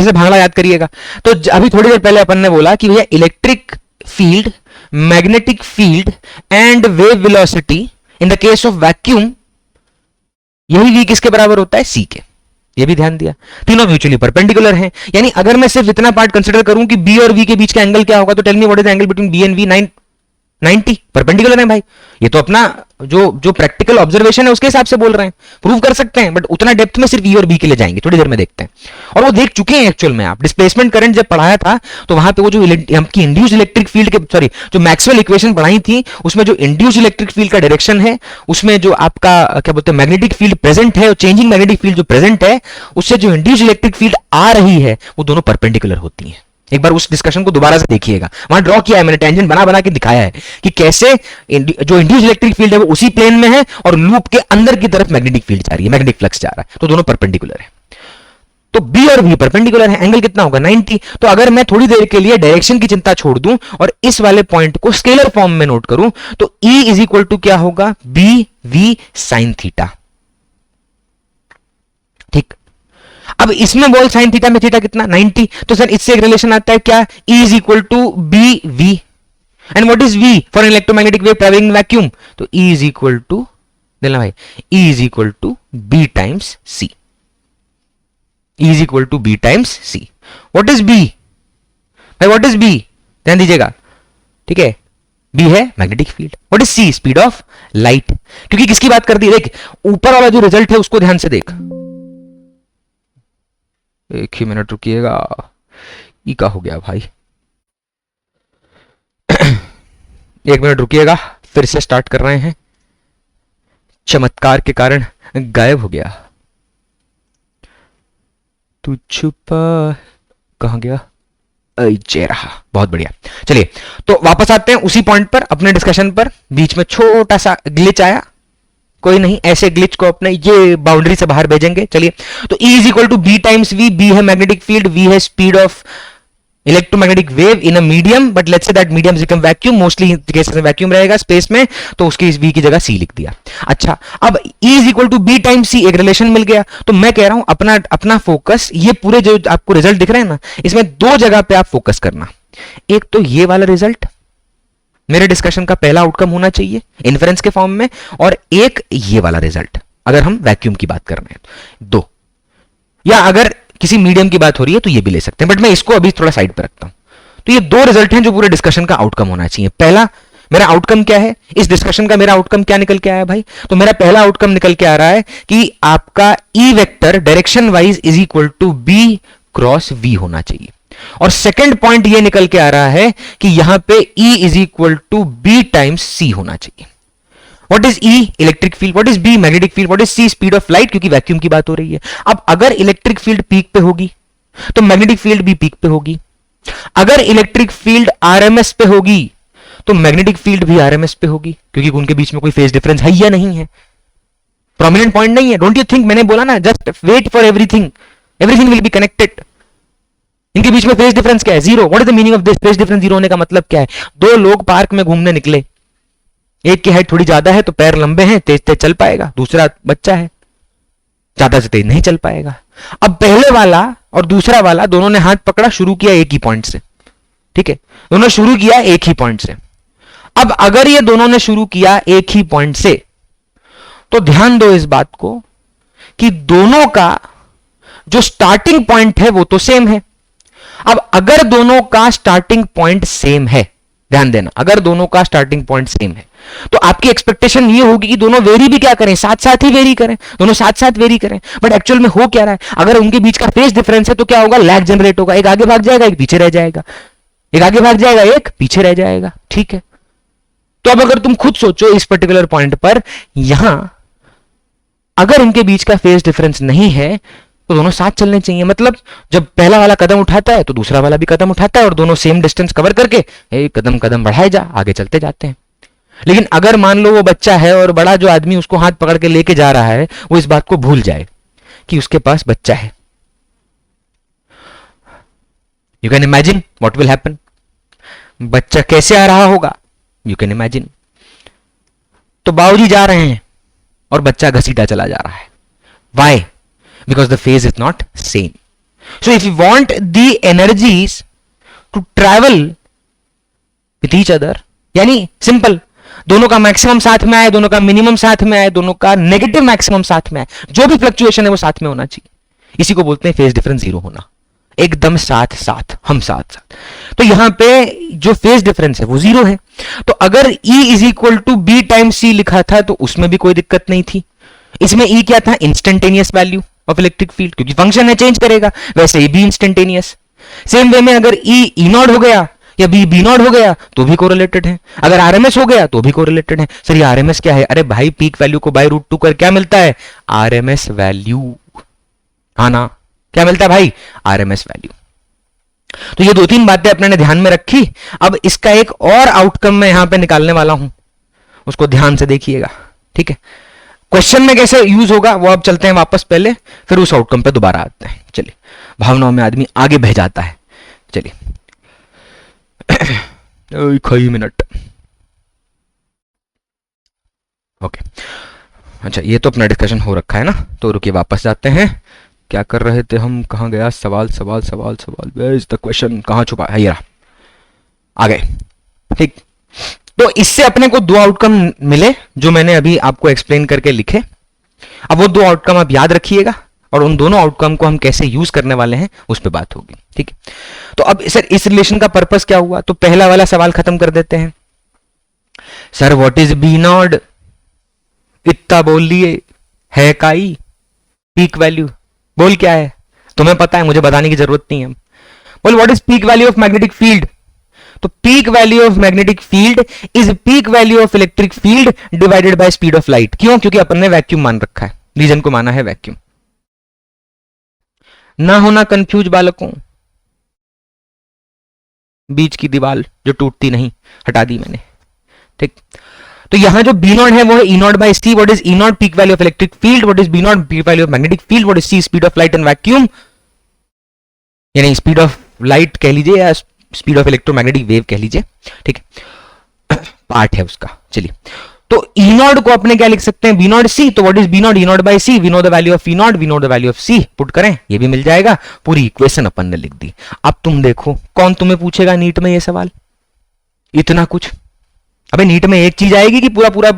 से भांगड़ा याद करिएगा, तो अभी थोड़ी देर पहले अपन ने बोला कि भैया electric field, magnetic field and wave velocity in the case of vacuum, यही V किसके बराबर होता है? C के। ये भी ध्यान दिया, तीनों म्यूचुअली परपेंडिकुलर हैं। यानी अगर मैं सिर्फ इतना पार्ट कंसीडर करूं कि B और V के बीच का एंगल क्या होगा, तो tell me what is the angle between B and V? 90 perpendicular है भाई। ये तो अपना जो प्रैक्टिकल ऑब्जर्वेशन है उसके हिसाब से बोल रहे हैं, प्रूव कर सकते हैं, बट उतना डेप्थ में सिर्फ ई और बी के लिए जाएंगे, थोड़ी देर में देखते हैं। और वो देख चुके हैं एक्चुअल में। आप डिस्प्लेसमेंट करंट जब पढ़ाया था तो वहां पे वो जो आपकी इंड्यूस्ड इलेक्ट्रिक फील्ड के सॉरी जो मैक्सवेल इक्वेशन पढ़ाई थी उसमें जो इंड्यूस्ड इलेक्ट्रिक फील्ड का डायरेक्शन है, उसमें जो आपका क्या बोलते हैं मैग्नेटिक फील्ड प्रेजेंट है और चेंजिंग मैग्नेटिक फील्ड जो प्रेजेंट है, उससे जो इंड्यूस्ड इलेक्ट्रिक फील्ड आ रही है वो दोनों परपेंडिकुलर होती है। एक बार उस डिस्कशन को दोबारा से देखिएगा, वहां ड्रॉ किया है मैंने, टेंजेंट बना बना के दिखाया है कि कैसे जो इंड्यूस्ड इलेक्ट्रिक फील्ड है वो उसी प्लेन में है और लूप के अंदर की तरफ मैग्नेटिक फील्ड जा रही है, मैग्नेटिक फ्लक्स जा रहा है, तो दोनों परपेंडिकुलर है। तो बी और बी परपेंडिकुलर है, एंगल कितना होगा 90। तो अगर मैं थोड़ी देर के लिए डायरेक्शन की चिंता छोड़ दूं और इस वाले पॉइंट को स्केलर फॉर्म में नोट करूं तो E इज इक्वल टू क्या होगा, बी वी साइन थीटा। ठीक, अब इसमें बोल साइन थीटा में थीटा कितना 90, तो सर इससे एक रिलेशन आता है क्या, E is equal to B V. And what is V for an electromagnetic wave travelling vacuum, तो E इज इक्वल टू देना भाई, E is equal to B times C। E is equal to B times C। What is B भाई, व्हाट इज B ध्यान दीजिएगा, ठीक है, B है magnetic field. What is C, speed of light. क्योंकि किसकी बात कर दी, देख ऊपर वाला जो रिजल्ट है उसको ध्यान से देख, एक ही मिनट रुकिएगा, ई का हो गया भाई, एक मिनट रुकिएगा, फिर से स्टार्ट कर रहे हैं, चमत्कार के कारण गायब हो गया। तू छुपा कहां गया, जे रहा, बहुत बढ़िया। चलिए तो वापस आते हैं उसी पॉइंट पर, अपने डिस्कशन पर। बीच में छोटा सा ग्लिच आया, कोई नहीं, ऐसे ग्लिच को अपने ये बाउंड्री से बाहर भेजेंगे। चलिए तो E is equal to B times V, B है मैग्नेटिक फील्ड, वी है speed of electromagnetic wave in a medium, but let's say that medium become vacuum, mostly cases में वैक्यूम रहेगा स्पेस में, तो उसकी इस V की जगह C लिख दिया। अच्छा, अब E is equal to B times C, एक रिलेशन मिल गया। तो मैं कह रहा हूं अपना फोकस, ये पूरे जो आपको रिजल्ट दिख रहे हैं ना, इसमें दो जगह पे आप फोकस करना। एक तो ये वाला रिजल्ट मेरे डिस्कशन का पहला आउटकम होना चाहिए इन्फरेंस के फॉर्म में, और एक ये वाला रिजल्ट अगर हम वैक्यूम की बात कर रहे हैं। दो, या अगर किसी मीडियम की बात हो रही है तो ये भी ले सकते हैं, बट मैं इसको अभी थोड़ा साइड पर रखता हूं। तो ये दो रिजल्ट हैं जो पूरे डिस्कशन का आउटकम होना चाहिए। पहला मेरा आउटकम क्या है इस डिस्कशन का, मेरा आउटकम क्या निकल के आया भाई, तो मेरा पहला आउटकम निकल के आ रहा है कि आपका E vector direction wise is equal to B cross V होना चाहिए। और सेकंड पॉइंट ये निकल के आ रहा है कि यहां पे E is equal to B times C होना चाहिए। What is E, electric field, what is B, magnetic field, what is C, speed of light, क्योंकि वैक्यूम की बात हो रही है। अब अगर इलेक्ट्रिक फील्ड पीक पे होगी तो मैग्नेटिक फील्ड भी पीक पे होगी, अगर इलेक्ट्रिक फील्ड RMS पे होगी तो मैग्नेटिक फील्ड भी RMS पे होगी, क्योंकि उनके बीच में कोई फेज डिफरेंस है या नहीं है, प्रोमिनेंट पॉइंट नहीं है। डोंट यू थिंक, मैंने बोला ना, just wait for everything, everything will be connected. इनके बीच में फेज डिफरेंस क्या है, zero. What is the meaning of this, phase difference zero होने का मतलब क्या है, दो लोग पार्क में घूमने निकले, एक की हाइट थोड़ी ज्यादा है तो पैर लंबे हैं, तेज तेज चल पाएगा, दूसरा बच्चा है ज्यादा से तेज नहीं चल पाएगा। अब पहले वाला और दूसरा वाला दोनों ने हाथ पकड़ा, शुरू किया एक ही पॉइंट से, ठीक है, दोनों शुरू किया एक ही पॉइंट से। अब अगर ये दोनों ने शुरू किया एक ही पॉइंट से तो ध्यान दो इस बात को कि दोनों का जो स्टार्टिंग पॉइंट है वो तो सेम है। अब अगर दोनों का स्टार्टिंग पॉइंट सेम है, ध्यान देना, अगर दोनों का स्टार्टिंग पॉइंट सेम है तो आपकी एक्सपेक्टेशन ये होगी कि दोनों वेरी भी क्या करें, साथ साथ ही वेरी करें, दोनों साथ साथ वेरी करें। बट एक्चुअल में हो क्या रहा है, अगर उनके बीच का फेज डिफरेंस है तो क्या होगा, लैग जनरेट होगा, एक आगे भाग जाएगा एक पीछे रह जाएगा, एक आगे भाग जाएगा एक पीछे रह जाएगा, ठीक है। तो अब अगर तुम खुद सोचो इस पर्टिकुलर पॉइंट पर, यहां अगर इनके बीच का फेज डिफरेंस नहीं है तो दोनों साथ चलने चाहिए। मतलब जब पहला वाला कदम उठाता है तो दूसरा वाला भी कदम उठाता है और दोनों सेम डिस्टेंस कवर करके एक कदम कदम बढ़ाए जा आगे चलते जाते हैं। लेकिन अगर मान लो वो बच्चा है और बड़ा जो आदमी उसको हाथ पकड़ के लेके जा रहा है वो इस बात को भूल जाए कि उसके पास बच्चा है, you can imagine what will happen, बच्चा कैसे आ रहा होगा, यू कैन इमेजिन। तो बाबूजी जा रहे हैं और बच्चा घसीटा चला जा रहा है, Y, because the phase is not same. So if you want the energies to travel with each other, यानी सिंपल, दोनों का मैक्सिमम साथ में आए, दोनों का मिनिमम साथ में आए, दोनों का नेगेटिव मैक्सिमम साथ में आए, जो भी फ्लक्चुएशन है वो साथ में होना चाहिए, इसी को बोलते हैं फेज डिफरेंस जीरो होना। एकदम साथ साथ, हम साथ साथ। तो यहां पे जो फेज डिफरेंस है वो 0 है। तो अगर E is equal to B time c लिखा था तो उसमें भी कोई दिक्कत नहीं थी। इसमें E क्या था? Instantaneous value of electric field, क्योंकि फंक्शन है चेंज करेगा, वैसे ही बी इंस्टेंटेनियस। सेम वे में अगर E नॉट हो गया या बी नॉट हो गया तो भी कोरिलेटेड है, अगर आरएमएस हो गया तो भी कोरिलेटेड है। सर ये आरएमएस क्या है? अरे भाई पीक वैल्यू को बाय √2 कर क्या मिलता है? RMS value. हाँ ना, क्या मिलता है भाई? RMS value. तो ये 2-3 बातें अपने ने ध्यान में रखी। अब इसका एक और आउटकम मैं यहां पे निकालने वाला हूं, उसको ध्यान से देखिएगा, ठीक है। क्वेश्चन में कैसे यूज होगा वो अब चलते हैं वापस पहले, फिर उस आउटकम पे दोबारा आते हैं। चलिए, भावनाओं में आदमी आगे बह जाता है। चलिए कई मिनट, ओके। अच्छा, ये तो अपना डिस्कशन हो रखा है ना, तो रुकिए वापस जाते हैं। क्या कर रहे थे हम? कहाँ गया? सवाल सवाल सवाल सवाल, वेयर इज द क्वेश्चन? कहाँ छुपा है? ये रहा, आ गए, ठीक। तो इससे अपने को 2 आउटकम मिले जो मैंने अभी आपको एक्सप्लेन करके लिखे। अब वो 2 आउटकम आप याद रखिएगा और उन दोनों आउटकम को हम कैसे यूज करने वाले हैं उस पर बात होगी, ठीक है। तो अब सर इस रिलेशन का पर्पस क्या हुआ? तो पहला वाला सवाल खत्म कर देते हैं। Sir what is B naught? इतना बोल लिए, है काई पीक वैल्यू? बोल क्या है? तुम्हें पता है, मुझे बताने की जरूरत नहीं है। बोल what is peak value of magnetic field? तो peak value of magnetic field is peak value of electric field divided by speed of light. क्यों? क्योंकि अपन ने वैक्यूम मान रखा है, रीजन को माना है वैक्यूम। ना होना कंफ्यूज बालकों, बीच की दीवार जो टूटती नहीं हटा दी मैंने, ठीक। तो यहां जो बी नॉट है वो है E naught by c. What is E naught? Peak value of electric field. What is B naught? Peak value of magnetic field. What is c? Speed of light in vacuum, यानी स्पीड ऑफ लाइट कह लीजिए या स्पीड ऑफ इलेक्ट्रोमैग्नेटिक वेव कह लीजिए, ठीक है, पार्ट है उसका। चलिए, तो ई नॉट को अपने क्या लिख सकते हैं? B naught C. तो what is B naught? E naught by C. We know the value of E naught, we know the value of C. Put करें, ये भी मिल जाएगा। पूरी इक्वेशन अपन ने लिख दी। अब तुम देखो, कौन तुम्हें पूछेगा नीट में ये सवाल? इतना कुछ? अबे नीट में एक चीज आएगी कि पूरा पूरा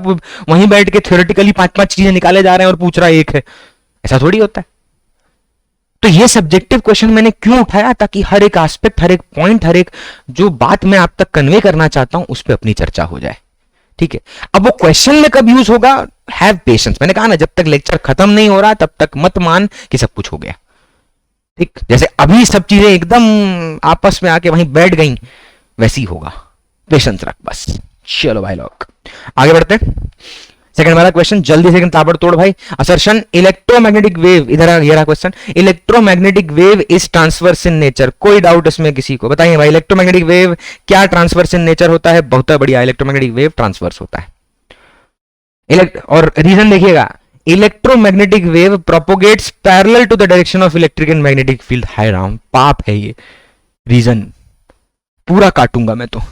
वहीं बैठ के थ्योरेटिकली 5-5 चीजें निकाले जा रहे हैं और पूछ रहा एक है? ऐसा थोड़ी होता है। तो ये सब्जेक्टिव क्वेश्चन मैंने क्यों उठाया? ताकि हर एक एस्पेक्ट, हर एक पॉइंट, हर एक जो बात मैं आप तक कन्वे करना चाहता हूं उस पर अपनी चर्चा हो जाए, ठीक है। अब वो क्वेश्चन में कब यूज होगा? Have patience. मैंने कहा ना, जब तक लेक्चर खत्म नहीं हो रहा तब तक मत मान कि सब कुछ हो गया, ठीक। जैसे अभी सब चीजें एकदम आपस में आके वहीं बैठ गई, वैसी होगा। पेशेंस रख बस। चलो भाई लोग आगे बढ़ते हैं। सेकंड वाला क्वेश्चन जल्दी से ताबड़तोड़ भाई। असर्शन इलेक्ट्रोमैग्नेटिक वेव, इधर ये रहा question. Electromagnetic wave is transverse in nature. कोई डाउट इसमें किसी को? बताइए भाई, इलेक्ट्रोमैग्नेटिक वेव क्या ट्रांसवर्स इन नेचर होता है? बहुत बढ़िया, इलेक्ट्रोमैग्नेटिक वेव ट्रांसवर्स होता है। और रीजन देखिएगा, electromagnetic wave propagates parallel to the direction of electric and magnetic field. हाय राम, पाप है ये रीजन, पूरा काटूंगा मैं तो,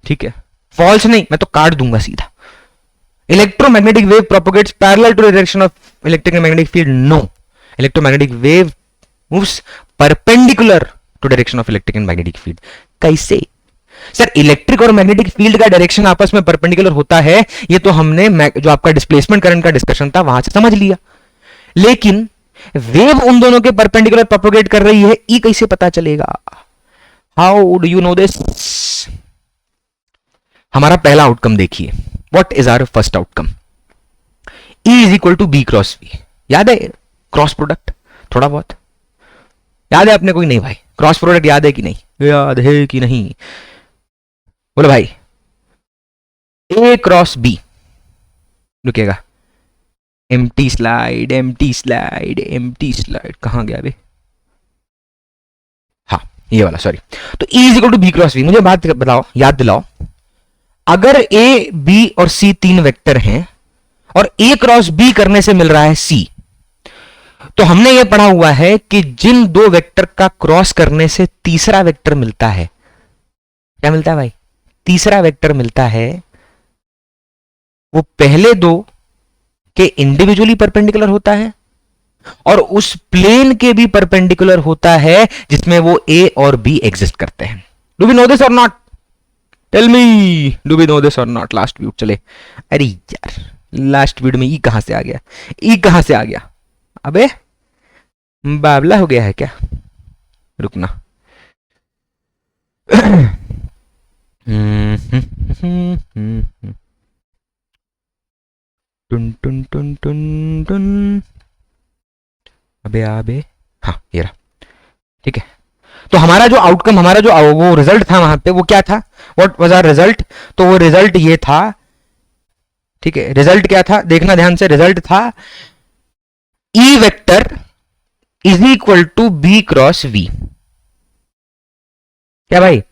ठीक है। फॉल्स नहीं, मैं तो काट दूंगा सीधा। Electromagnetic wave propagates parallel to the direction of electric and magnetic field. No, electromagnetic wave moves perpendicular to direction of electric and magnetic field. कैसे? सर इलेक्ट्रिक और मैग्नेटिक फील्ड का डायरेक्शन आपस में परपेंडिकुलर होता है, ये तो हमने जो आपका डिस्प्लेसमेंट करंट का डिस्कशन था वहां से समझ लिया। लेकिन वेव उन दोनों के परपेंडिकुलर प्रोपोगेट कर रही है, ई कैसे पता चलेगा? How do you know this? हमारा पहला आउटकम देखिए, what is our first outcome? E is equal to B cross V. याद है क्रॉस प्रोडक्ट? थोड़ा बहुत याद है अपने? कोई नहीं भाई, क्रॉस प्रोडक्ट याद है कि नहीं? याद है कि नहीं? बोलो भाई। ए क्रॉस बी, रुकेगा, empty slide, empty slide, empty slide, कहां गया बे? हाँ ये वाला, सॉरी। तो E is equal to B cross V. मुझे बात बताओ, याद दिलाओ, अगर ए बी और सी 3 वेक्टर हैं और ए क्रॉस बी करने से मिल रहा है सी, तो हमने यह पढ़ा हुआ है कि जिन 2 वेक्टर का क्रॉस करने से तीसरा वेक्टर मिलता है, क्या मिलता है भाई? तीसरा वेक्टर मिलता है, वो पहले 2 के इंडिविजुअली परपेंडिकुलर होता है और उस प्लेन के भी परपेंडिकुलर होता है जिसमें वो ए और बी एग्जिस्ट करते हैं। Do we know this or not? Tell me, do we know this or not? Last week चले, अरे यार लास्ट वीडियो में ई कहां से आ गया? ई कहां से आ गया? अबे बावला हो गया है क्या? रुकना। टुन टुन टुन टुन टुन, अबे अबे, हाँ ये रहा, ठीक है। तो हमारा जो आउटकम, हमारा जो वो रिजल्ट था वहां पे, वो क्या था, व्हाट वाज आवर रिजल्ट? तो वो रिजल्ट ये था, ठीक है। रिजल्ट क्या था, देखना ध्यान से, रिजल्ट था E vector is equal to B cross V. क्या भाई,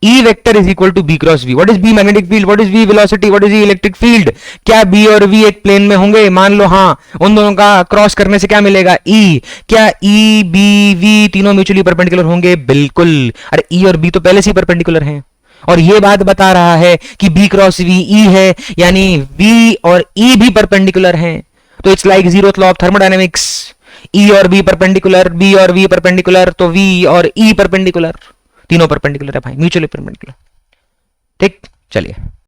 E vector is equal to B cross V. What is B magnetic field, what is V velocity, what is E electric field? क्या बी और वी एक प्लेन में होंगे? मान लो हाँ, उन दोनों का क्रॉस करने से क्या मिलेगा, E। क्या E B V तीनों म्यूचुअली परपेंडिकुलर होंगे? बिल्कुल। अरे E और B तो पहले से ही परपेंडिकुलर हैं, और ये बात बता रहा है कि B क्रॉस V E है, यानी V और E भी परपेंडिकुलर हैं। तो it's like zeroth law of thermodynamics, E और B परपेंडिकुलर, B और V परपेंडिकुलर, तो V और E परपेंडिकुलर, तीनों परपेंडिकुलर है भाई, म्यूचुअली परपेंडिकुलर। ठीक, चलिए।